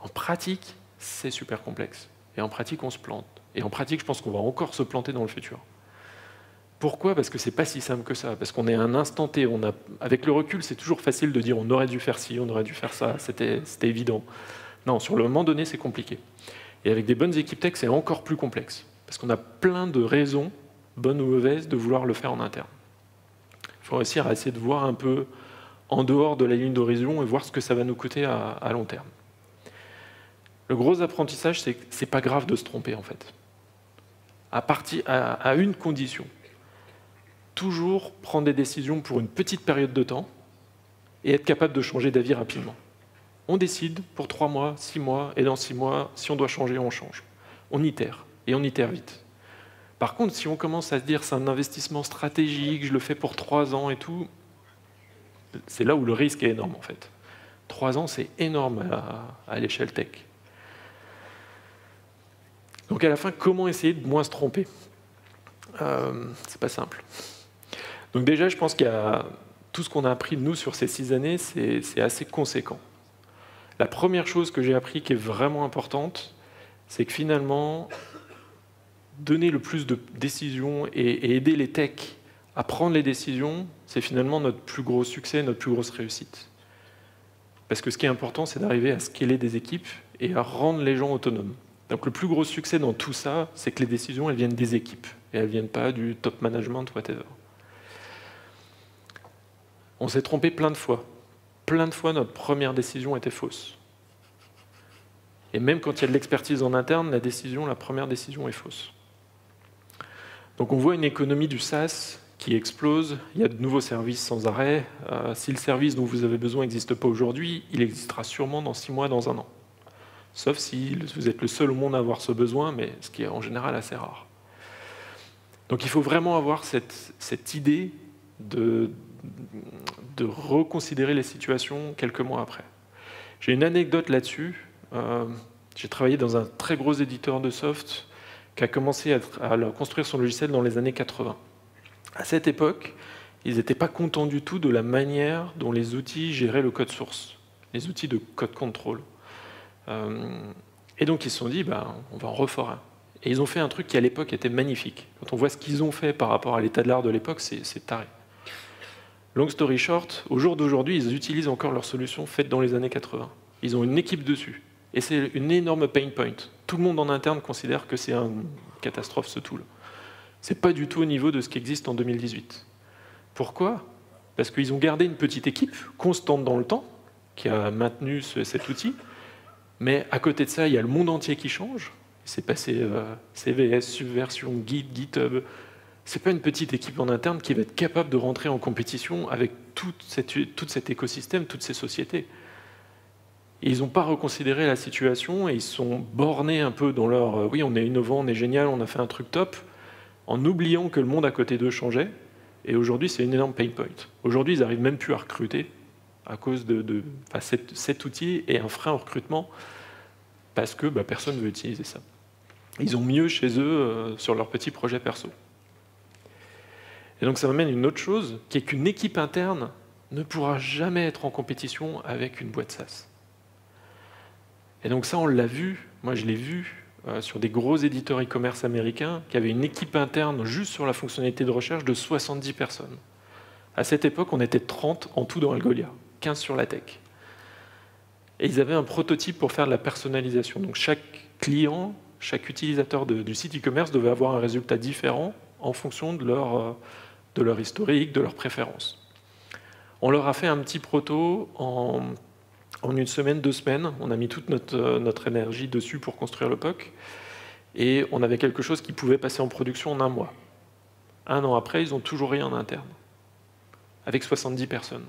En pratique, c'est super complexe. Et en pratique, on se plante. Et en pratique, je pense qu'on va encore se planter dans le futur. Pourquoi ? Parce que c'est pas si simple que ça. Parce qu'on est à un instant T. Avec le recul, c'est toujours facile de dire on aurait dû faire ci, on aurait dû faire ça. C'était évident. Non, sur le moment donné, c'est compliqué. Et avec des bonnes équipes tech, c'est encore plus complexe. Parce qu'on a plein de raisons, bonnes ou mauvaises, de vouloir le faire en interne. Il faut réussir à essayer de voir un peu en dehors de la ligne d'horizon et voir ce que ça va nous coûter à long terme. Le gros apprentissage, c'est que c'est pas grave de se tromper, en fait. À une condition. Toujours prendre des décisions pour une petite période de temps et être capable de changer d'avis rapidement. On décide pour 3 mois, 6 mois, et dans 6 mois, si on doit changer, on change. On itère. Et on itère vite. Par contre, si on commence à se dire c'est un investissement stratégique, je le fais pour 3 ans et tout, c'est là où le risque est énorme en fait. 3 ans, c'est énorme à l'échelle tech. Donc à la fin, comment essayer de moins se tromper ? C'est pas simple. Donc déjà, je pense qu'il y a tout ce qu'on a appris de nous sur ces 6 années, c'est assez conséquent. La première chose que j'ai appris qui est vraiment importante, c'est que finalement, donner le plus de décisions et aider les techs à prendre les décisions, c'est finalement notre plus gros succès, notre plus grosse réussite. Parce que ce qui est important, c'est d'arriver à scaler des équipes et à rendre les gens autonomes. Donc le plus gros succès dans tout ça, c'est que les décisions, elles viennent des équipes. Et elles ne viennent pas du top management, whatever. On s'est trompé plein de fois. Plein de fois, notre première décision était fausse. Et même quand il y a de l'expertise en interne, la première décision est fausse. Donc on voit une économie du SaaS qui explose, il y a de nouveaux services sans arrêt. Si le service dont vous avez besoin n'existe pas aujourd'hui, il existera sûrement dans 6 mois, dans 1 an. Sauf si vous êtes le seul au monde à avoir ce besoin, mais ce qui est en général assez rare. Donc il faut vraiment avoir cette idée de reconsidérer les situations quelques mois après. J'ai une anecdote là-dessus. J'ai travaillé dans un très gros éditeur de soft qui a commencé à construire son logiciel dans les années 80. À cette époque, ils n'étaient pas contents du tout de la manière dont les outils géraient le code source, les outils de code control. Et donc ils se sont dit, on va en refaire un. Et ils ont fait un truc qui à l'époque était magnifique. Quand on voit ce qu'ils ont fait par rapport à l'état de l'art de l'époque, c'est taré. Long story short, au jour d'aujourd'hui, ils utilisent encore leur solution faite dans les années 80. Ils ont une équipe dessus. Et c'est une énorme pain point. Tout le monde en interne considère que c'est une catastrophe ce tool. C'est pas du tout au niveau de ce qui existe en 2018. Pourquoi ? Parce qu'ils ont gardé une petite équipe constante dans le temps, qui a maintenu cet outil, Mais à côté de ça, il y a le monde entier qui change. C'est passé CVS, Subversion, Git, GitHub. C'est pas une petite équipe en interne qui va être capable de rentrer en compétition avec tout cet écosystème, toutes ces sociétés. Et ils n'ont pas reconsidéré la situation et ils sont bornés un peu dans leur oui, on est innovant, on est génial, on a fait un truc top, en oubliant que le monde à côté d'eux changeait. Et aujourd'hui, c'est une énorme pain point. Aujourd'hui, ils n'arrivent même plus à recruter à cause de cet outil est un frein au recrutement parce que personne ne veut utiliser ça. Ils ont mieux chez eux sur leur petit projet perso. Et donc ça m'amène à une autre chose, qui est qu'une équipe interne ne pourra jamais être en compétition avec une boîte SaaS. Et donc ça, on l'a vu, moi je l'ai vu sur des gros éditeurs e-commerce américains qui avaient une équipe interne juste sur la fonctionnalité de recherche de 70 personnes. À cette époque, on était 30 en tout dans Algolia, 15 sur la tech. Et ils avaient un prototype pour faire de la personnalisation. Donc chaque client, chaque utilisateur du site e-commerce devait avoir un résultat différent en fonction de leur historique, de leurs préférences. On leur a fait un petit proto en une semaine, 2 semaines. On a mis toute notre énergie dessus pour construire le POC. Et on avait quelque chose qui pouvait passer en production en 1 mois. 1 an après, ils n'ont toujours rien en interne, avec 70 personnes.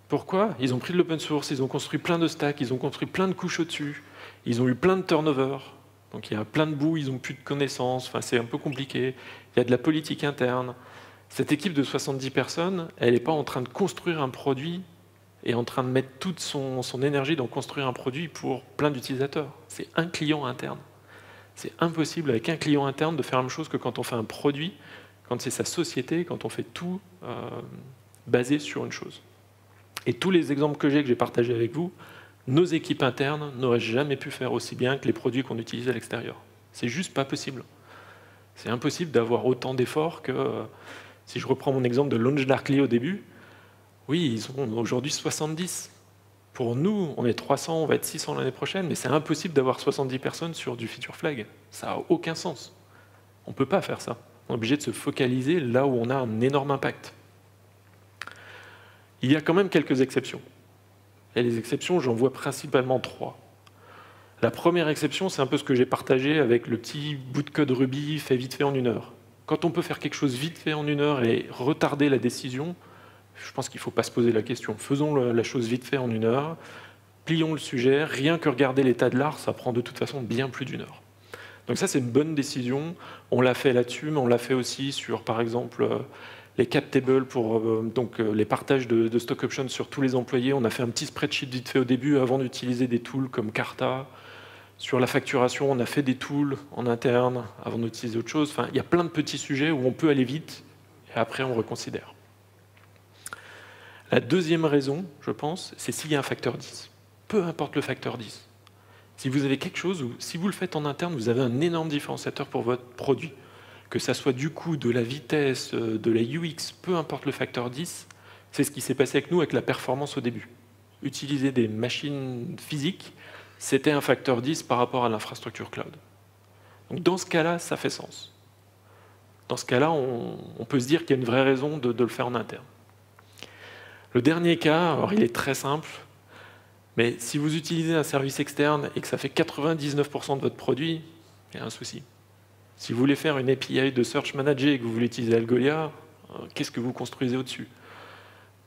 Pourquoi? Ils ont pris de l'open source, ils ont construit plein de stacks, ils ont construit plein de couches au-dessus, ils ont eu plein de turnover, donc il y a plein de bouts, ils n'ont plus de connaissances, enfin, c'est un peu compliqué, il y a de la politique interne. Cette équipe de 70 personnes, elle n'est pas en train de construire un produit et en train de mettre toute son énergie dans construire un produit pour plein d'utilisateurs. C'est un client interne. C'est impossible avec un client interne de faire la même chose que quand on fait un produit, quand c'est sa société, quand on fait tout basé sur une chose. Et tous les exemples que j'ai partagés avec vous, nos équipes internes n'auraient jamais pu faire aussi bien que les produits qu'on utilise à l'extérieur. C'est juste pas possible. C'est impossible d'avoir autant d'efforts que... si je reprends mon exemple de LaunchDarkly au début, oui, ils sont aujourd'hui 70. Pour nous, on est 300, on va être 600 l'année prochaine, mais c'est impossible d'avoir 70 personnes sur du Feature Flag. Ça n'a aucun sens. On ne peut pas faire ça. On est obligé de se focaliser là où on a un énorme impact. Il y a quand même quelques exceptions. Et les exceptions, j'en vois principalement 3. La première exception, c'est un peu ce que j'ai partagé avec le petit bout de code Ruby fait vite fait en 1 heure. Quand on peut faire quelque chose vite fait en 1 heure et retarder la décision, je pense qu'il ne faut pas se poser la question. Faisons la chose vite fait en 1 heure, plions le sujet, rien que regarder l'état de l'art, ça prend de toute façon bien plus d'1 heure. Donc ça, c'est une bonne décision. On l'a fait là-dessus, mais on l'a fait aussi sur, par exemple, les cap tables pour les partages de stock options sur tous les employés. On a fait un petit spreadsheet vite fait au début avant d'utiliser des tools comme Carta. Sur la facturation, on a fait des tools en interne avant d'utiliser autre chose. Enfin, il y a plein de petits sujets où on peut aller vite et après on reconsidère. La deuxième raison, je pense, c'est s'il y a un facteur 10. Peu importe le facteur 10. Si vous avez quelque chose où, si vous le faites en interne, vous avez un énorme différenciateur pour votre produit, que ça soit du coût, de la vitesse, de la UX, peu importe le facteur 10, c'est ce qui s'est passé avec nous avec la performance au début. Utiliser des machines physiques, c'était un facteur 10 par rapport à l'infrastructure cloud. Donc dans ce cas-là, ça fait sens. Dans ce cas-là, on peut se dire qu'il y a une vraie raison de le faire en interne. Le dernier cas, alors il est très simple, mais si vous utilisez un service externe et que ça fait 99% de votre produit, il y a un souci. Si vous voulez faire une API de Search Manager et que vous voulez utiliser Algolia, qu'est-ce que vous construisez au-dessus?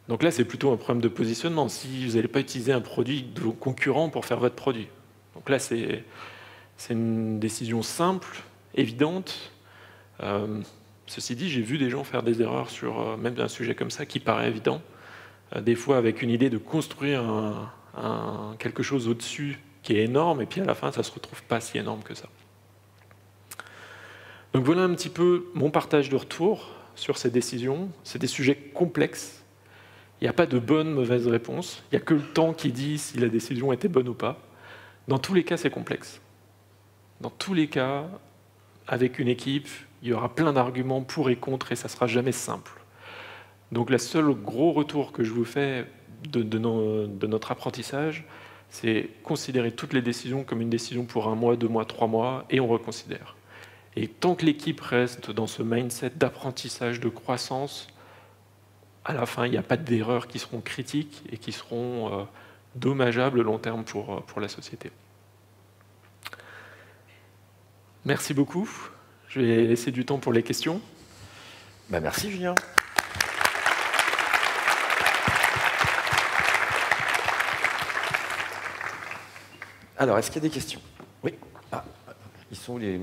Donc là, c'est plutôt un problème de positionnement. Si vous n'allez pas utiliser un produit de vos concurrents pour faire votre produit. Donc là, c'est une décision simple, évidente. Ceci dit, j'ai vu des gens faire des erreurs sur même un sujet comme ça qui paraît évident. Des fois avec une idée de construire quelque chose au-dessus qui est énorme, et puis à la fin, ça ne se retrouve pas si énorme que ça. Donc voilà un petit peu mon partage de retour sur ces décisions. C'est des sujets complexes. Il n'y a pas de bonne, mauvaise réponse. Il n'y a que le temps qui dit si la décision était bonne ou pas. Dans tous les cas, c'est complexe. Dans tous les cas, avec une équipe, il y aura plein d'arguments pour et contre, et ça ne sera jamais simple. Donc le seul gros retour que je vous fais de notre apprentissage, c'est considérer toutes les décisions comme une décision pour 1 mois, 2 mois, 3 mois, et on reconsidère. Et tant que l'équipe reste dans ce mindset d'apprentissage, de croissance, à la fin, il n'y a pas d'erreurs qui seront critiques et qui seront dommageable long terme pour la société. Merci beaucoup. Je vais laisser du temps pour les questions. Merci Julien. Alors, est-ce qu'il y a des questions? Oui. Ah, ils sont où les...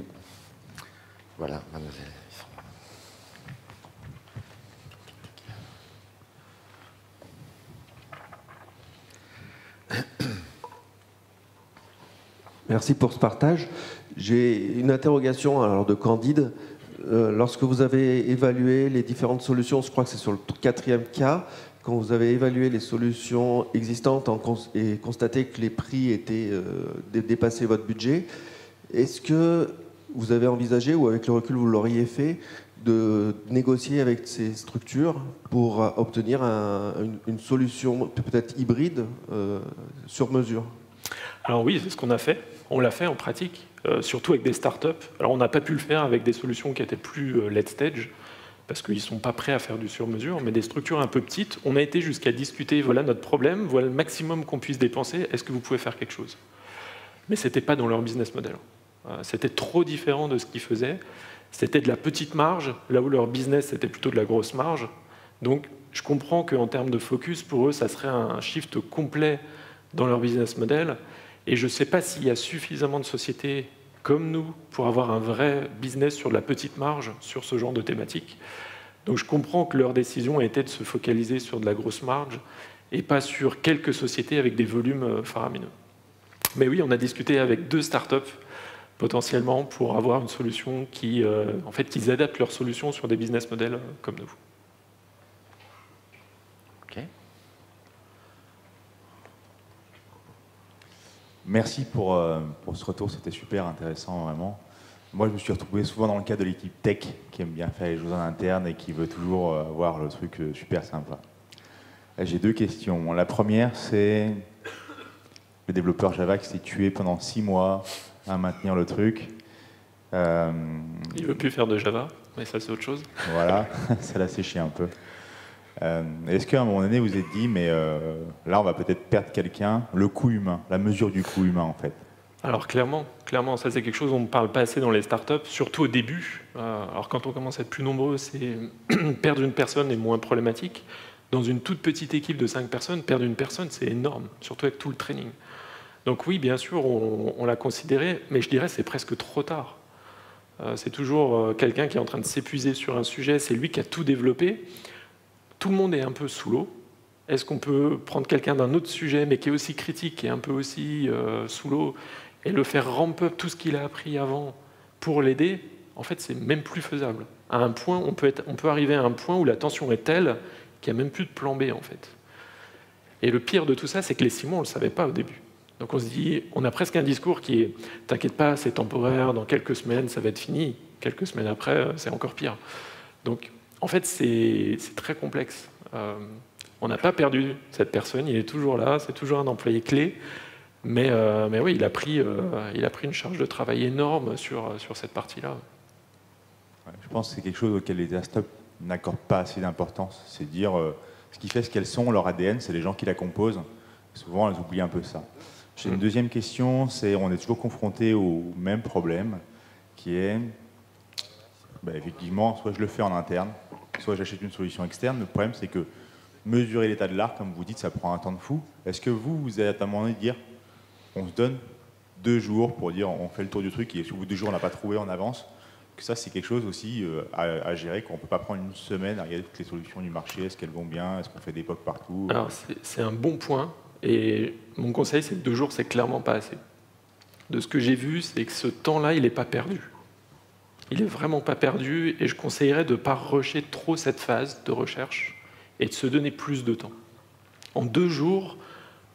Voilà, mademoiselle. Ils sont... Merci pour ce partage. J'ai une interrogation alors, de Candide. Lorsque vous avez évalué les différentes solutions, je crois que c'est sur le 4e cas, quand vous avez évalué les solutions existantes et constaté que les prix étaient dépassaient votre budget, est-ce que vous avez envisagé, ou avec le recul vous l'auriez fait, de négocier avec ces structures pour obtenir une solution peut-être hybride sur mesure? Alors oui, c'est ce qu'on a fait. On l'a fait en pratique, surtout avec des startups. Alors on n'a pas pu le faire avec des solutions qui étaient plus late stage, parce qu'ils ne sont pas prêts à faire du sur-mesure, mais des structures un peu petites, on a été jusqu'à discuter, voilà notre problème, voilà le maximum qu'on puisse dépenser, est-ce que vous pouvez faire quelque chose? Mais ce n'était pas dans leur business model. C'était trop différent de ce qu'ils faisaient. C'était de la petite marge, là où leur business c'était plutôt de la grosse marge. Donc je comprends qu'en termes de focus, pour eux, ça serait un shift complet dans leur business model. Et je ne sais pas s'il y a suffisamment de sociétés comme nous pour avoir un vrai business sur de la petite marge, sur ce genre de thématique. Donc je comprends que leur décision a été de se focaliser sur de la grosse marge et pas sur quelques sociétés avec des volumes faramineux. Mais oui, on a discuté avec 2 startups potentiellement pour avoir une solution qui, en fait, qu'ils adaptent leur solution sur des business models comme nous. Ok. Merci pour ce retour, c'était super intéressant, vraiment. Moi, je me suis retrouvé souvent dans le cas de l'équipe tech, qui aime bien faire les choses en interne et qui veut toujours avoir le truc super sympa. J'ai 2 questions. La première, c'est le développeur Java qui s'est tué pendant 6 mois à maintenir le truc. Il ne veut plus faire de Java, mais ça, c'est autre chose. Voilà, ça l'a séché un peu. Est-ce qu'à un moment donné, vous vous êtes dit, mais là, on va peut-être perdre quelqu'un, le coût humain, la mesure du coût humain, en fait? Alors clairement, ça c'est quelque chose dont on ne parle pas assez dans les startups, surtout au début. Alors quand on commence à être plus nombreux, c'est perdre une personne est moins problématique. Dans une toute petite équipe de 5 personnes, perdre une personne, c'est énorme, surtout avec tout le training. Donc oui, bien sûr, on l'a considéré, mais je dirais que c'est presque trop tard. C'est toujours quelqu'un qui est en train de s'épuiser sur un sujet, c'est lui qui a tout développé. Tout le monde est un peu sous l'eau. Est-ce qu'on peut prendre quelqu'un d'un autre sujet, mais qui est aussi critique et un peu aussi sous l'eau, et le faire ramp up tout ce qu'il a appris avant pour l'aider? En fait, c'est même plus faisable. À un point, on peut arriver à un point où la tension est telle qu'il n'y a même plus de plan B, en fait. Et le pire de tout ça, c'est que les 6 mois, on ne le savait pas au début. Donc on se dit, on a presque un discours qui est « t'inquiète pas, c'est temporaire, dans quelques semaines, ça va être fini. Quelques semaines après, c'est encore pire. » Donc, en fait, c'est très complexe. On n'a pas perdu cette personne, il est toujours là, c'est toujours un employé clé, mais oui, il a pris une charge de travail énorme sur cette partie-là. Ouais, je pense que c'est quelque chose auquel les startups n'accordent pas assez d'importance. C'est dire ce qui fait ce qu'elles sont, leur ADN, c'est les gens qui la composent. Souvent, elles oublient un peu ça. J'ai une deuxième question, c'est on est toujours confronté au même problème, qui est, effectivement, soit je le fais en interne, soit j'achète une solution externe. Le problème, c'est que mesurer l'état de l'art, comme vous dites, ça prend un temps de fou. Est-ce que vous êtes à un moment donné de dire, on se donne 2 jours pour dire, on fait le tour du truc, et si au bout de 2 jours, on n'a pas trouvé, on avance? Que ça, c'est quelque chose aussi à gérer, qu'on ne peut pas prendre une semaine à regarder toutes les solutions du marché, est-ce qu'elles vont bien, est-ce qu'on fait des POC partout? Alors, c'est un bon point, et mon conseil, c'est que 2 jours, c'est clairement pas assez. De ce que j'ai vu, c'est que ce temps-là, il n'est pas perdu. Il n'est vraiment pas perdu, et je conseillerais de ne pas rusher trop cette phase de recherche et de se donner plus de temps. En 2 jours,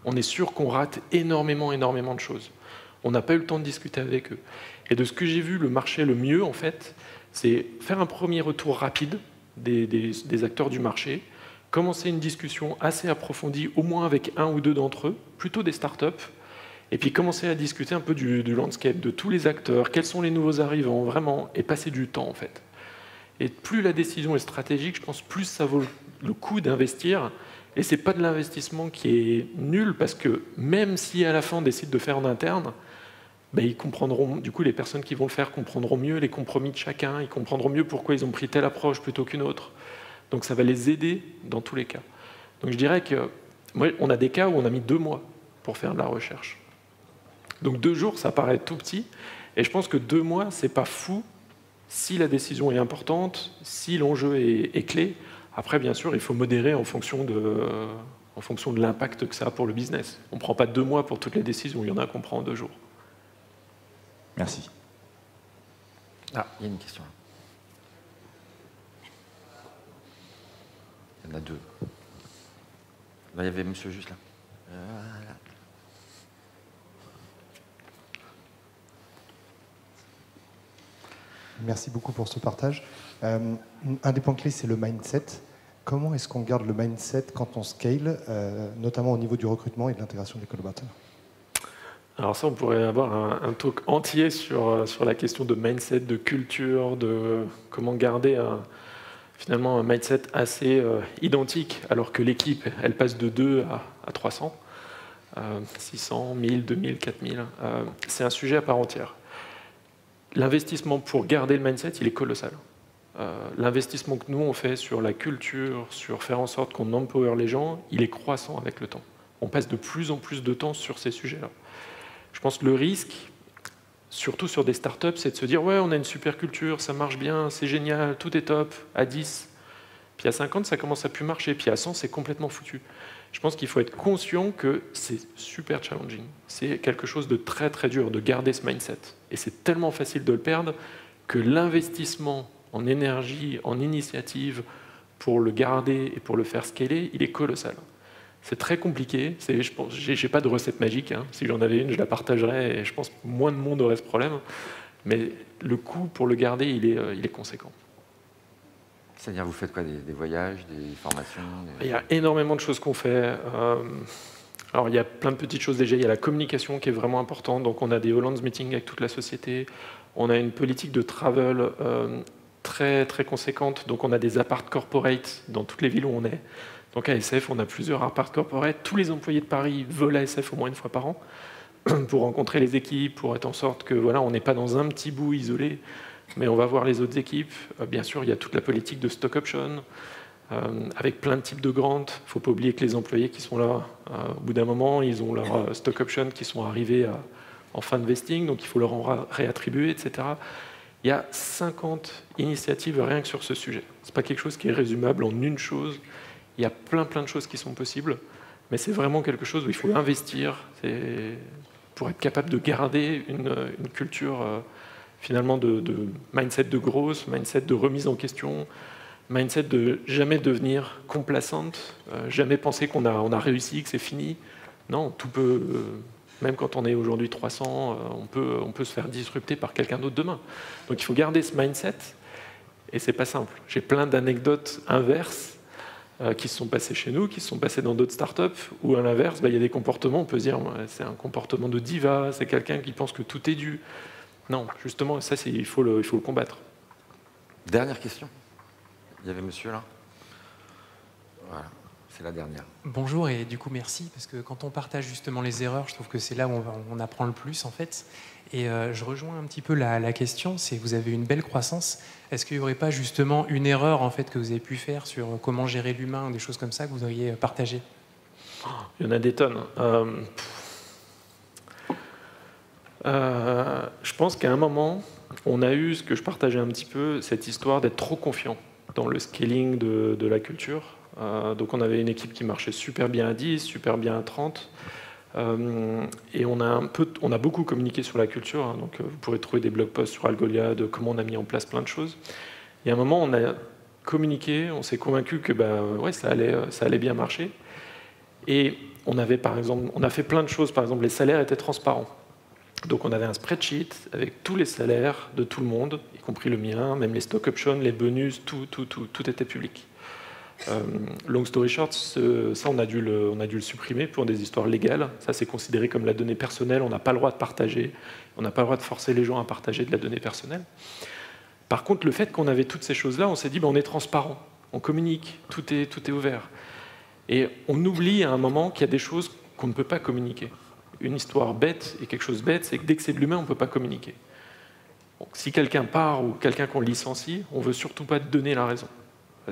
on est sûr qu'on rate énormément de choses. On n'a pas eu le temps de discuter avec eux. Et de ce que j'ai vu, le marché le mieux, en fait, c'est faire un premier retour rapide des acteurs du marché, commencer une discussion assez approfondie, au moins avec 1 ou 2 d'entre eux, plutôt des startups, et puis commencer à discuter un peu du landscape, de tous les acteurs, quels sont les nouveaux arrivants, vraiment, et passer du temps, en fait. Et plus la décision est stratégique, je pense, plus ça vaut le coup d'investir Et ce n'est pas de l'investissement qui est nul, parce que même si à la fin on décide de faire en interne, ben, ils comprendront, du coup les personnes qui vont le faire comprendront mieux les compromis de chacun, ils comprendront mieux pourquoi ils ont pris telle approche plutôt qu'une autre. Donc ça va les aider dans tous les cas. Donc je dirais que moi, on a des cas où on a mis 2 mois pour faire de la recherche. Donc 2 jours, ça paraît tout petit, et je pense que 2 mois, c'est pas fou si la décision est importante, si l'enjeu est clé. Après, bien sûr, il faut modérer en fonction de l'impact que ça a pour le business. On ne prend pas 2 mois pour toutes les décisions, il y en a qu'on prend en 2 jours. Merci. Ah, il y a une question là. Il y en a 2. Là, il y avait monsieur juste là. Voilà. Merci beaucoup pour ce partage. Un des points clés, c'est le mindset. Comment est-ce qu'on garde le mindset quand on scale, notamment au niveau du recrutement et de l'intégration des collaborateurs? Alors ça, on pourrait avoir un talk entier sur la question de mindset, de culture, de comment garder finalement un mindset assez identique, alors que l'équipe, elle passe de 2 à 300, 600, 1000, 2000, 4000. C'est un sujet à part entière. L'investissement pour garder le mindset, il est colossal. L'investissement que nous, on fait sur la culture, sur faire en sorte qu'on empower les gens, il est croissant avec le temps. On passe de plus en plus de temps sur ces sujets-là. Je pense que le risque, surtout sur des startups, c'est de se dire « ouais, on a une super culture, ça marche bien, c'est génial, tout est top, à 10. » Puis à 50, ça commence à plus marcher, puis à 100, c'est complètement foutu. Je pense qu'il faut être conscient que c'est super challenging. C'est quelque chose de très très dur de garder ce mindset. Et c'est tellement facile de le perdre que l'investissement en énergie, en initiative, pour le garder et pour le faire scaler, il est colossal. C'est très compliqué. Je n'ai pas de recette magique. Hein. Si j'en avais une, je la partagerais et je pense que moins de monde aurait ce problème. Mais le coût pour le garder, il est conséquent. C'est-à-dire, vous faites quoi, des voyages, des formations Il y a énormément de choses qu'on fait. Alors, il y a plein de petites choses déjà. Il y a la communication qui est vraiment importante. Donc, on a des Hollands Meetings avec toute la société. On a une politique de travel très, très conséquente. Donc, on a des apparts corporate dans toutes les villes où on est. Donc, à SF, on a plusieurs apparts corporate. Tous les employés de Paris veulent à SF au moins une fois par an pour rencontrer les équipes, pour être en sorte que voilà, on n'est pas dans un petit bout isolé, mais on va voir les autres équipes. Bien sûr, il y a toute la politique de stock option, avec plein de types de grants. Il ne faut pas oublier que les employés qui sont là, au bout d'un moment, ils ont leurs stock options qui sont arrivés en fin de vesting, donc il faut leur en réattribuer, etc. Il y a 50 initiatives rien que sur ce sujet. Ce n'est pas quelque chose qui est résumable en une chose. Il y a plein de choses qui sont possibles, mais c'est vraiment quelque chose où il faut investir pour être capable de garder une culture finalement de mindset de growth, mindset de remise en question, mindset de jamais devenir complacente, jamais penser qu'on a réussi, que c'est fini. Non, tout peut, même quand on est aujourd'hui 300, on peut se faire disrupter par quelqu'un d'autre demain. Donc il faut garder ce mindset, et c'est pas simple. J'ai plein d'anecdotes inverses qui se sont passées chez nous, qui se sont passées dans d'autres startups, où à l'inverse, il y a des comportements, on peut se dire c'est un comportement de diva, c'est quelqu'un qui pense que tout est dû. Non, justement, ça, il faut le combattre. Dernière question. Il y avait monsieur là. Voilà, c'est la dernière. Bonjour et du coup merci, parce que quand on partage justement les erreurs, je trouve que c'est là où on apprend le plus en fait. Et je rejoins un petit peu la question, c'est vous avez une belle croissance. Est-ce qu'il n'y aurait pas justement une erreur en fait que vous avez pu faire sur comment gérer l'humain, des choses comme ça que vous auriez partagé? Il y en a des tonnes. Je pense qu'à un moment, on a eu ce que je partageais un petit peu, cette histoire d'être trop confiant dans le scaling de la culture. Donc on avait une équipe qui marchait super bien à 10, super bien à 30. Et on a beaucoup communiqué sur la culture. Hein, donc vous pourrez trouver des blog posts sur Algolia de comment on a mis en place plein de choses. Et à un moment, on a communiqué, on s'est convaincu que ouais, ça allait bien marcher. Et on a fait plein de choses. Par exemple, les salaires étaient transparents. Donc on avait un spreadsheet avec tous les salaires de tout le monde, y compris le mien, même les stock options, les bonus, tout était public. Long story short, ça on a dû le supprimer pour des histoires légales. Ça c'est considéré comme la donnée personnelle, on n'a pas le droit de partager, on n'a pas le droit de forcer les gens à partager de la donnée personnelle. Par contre, le fait qu'on avait toutes ces choses-là, on s'est dit on est transparent, on communique, tout est ouvert. Et on oublie à un moment qu'il y a des choses qu'on ne peut pas communiquer. Une histoire bête et quelque chose de bête, c'est que dès que c'est de l'humain, on ne peut pas communiquer. Donc, si quelqu'un part ou quelqu'un qu'on licencie, on ne veut surtout pas donner la raison.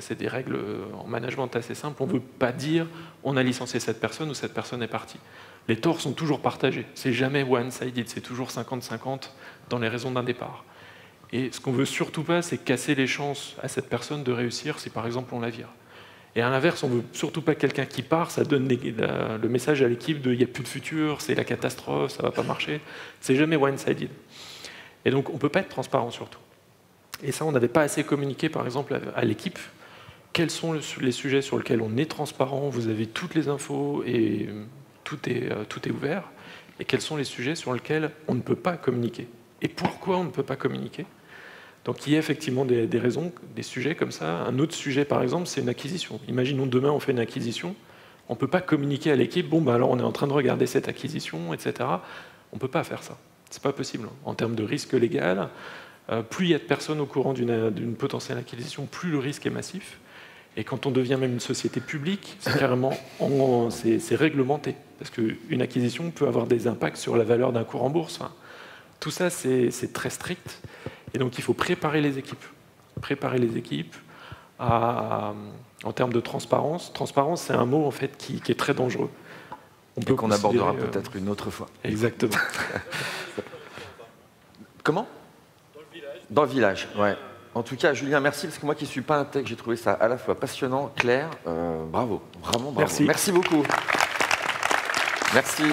C'est des règles en management assez simples. On ne veut pas dire on a licencié cette personne ou cette personne est partie. Les torts sont toujours partagés. C'est jamais one-sided, c'est toujours 50-50 dans les raisons d'un départ. Et ce qu'on veut surtout pas, c'est casser les chances à cette personne de réussir si par exemple on la vire. Et à l'inverse, on ne veut surtout pas quelqu'un qui part, ça donne le message à l'équipe de il n'y a plus de futur, c'est la catastrophe, ça ne va pas marcher. C'est jamais one-sided. Et donc on ne peut pas être transparent surtout. Et ça, on n'avait pas assez communiqué par exemple à l'équipe. Quels sont les sujets sur lesquels on est transparent, vous avez toutes les infos et tout est ouvert. Et quels sont les sujets sur lesquels on ne peut pas communiquer. Et pourquoi on ne peut pas communiquer? Donc il y a effectivement des raisons, des sujets comme ça. Un autre sujet, par exemple, c'est une acquisition. Imaginons demain, on fait une acquisition. On ne peut pas communiquer à l'équipe, bon, bah, alors on est en train de regarder cette acquisition, etc. On ne peut pas faire ça. Ce n'est pas possible. En termes de risque légal, plus il y a de personnes au courant d'une potentielle acquisition, plus le risque est massif. Et quand on devient même une société publique, c'est carrément c'est réglementé. Parce qu'une acquisition peut avoir des impacts sur la valeur d'un cours en bourse. Enfin, tout ça, c'est très strict. Et donc, il faut préparer les équipes. Préparer les équipes en termes de transparence. Transparence, c'est un mot en fait, qui est très dangereux. Et qu'on abordera peut-être une autre fois. Exactement. Comment? Dans le village, ouais. En tout cas, Julien, merci, parce que moi qui ne suis pas un tech, j'ai trouvé ça à la fois passionnant, clair. Bravo, vraiment bravo. Merci. Merci beaucoup. Merci.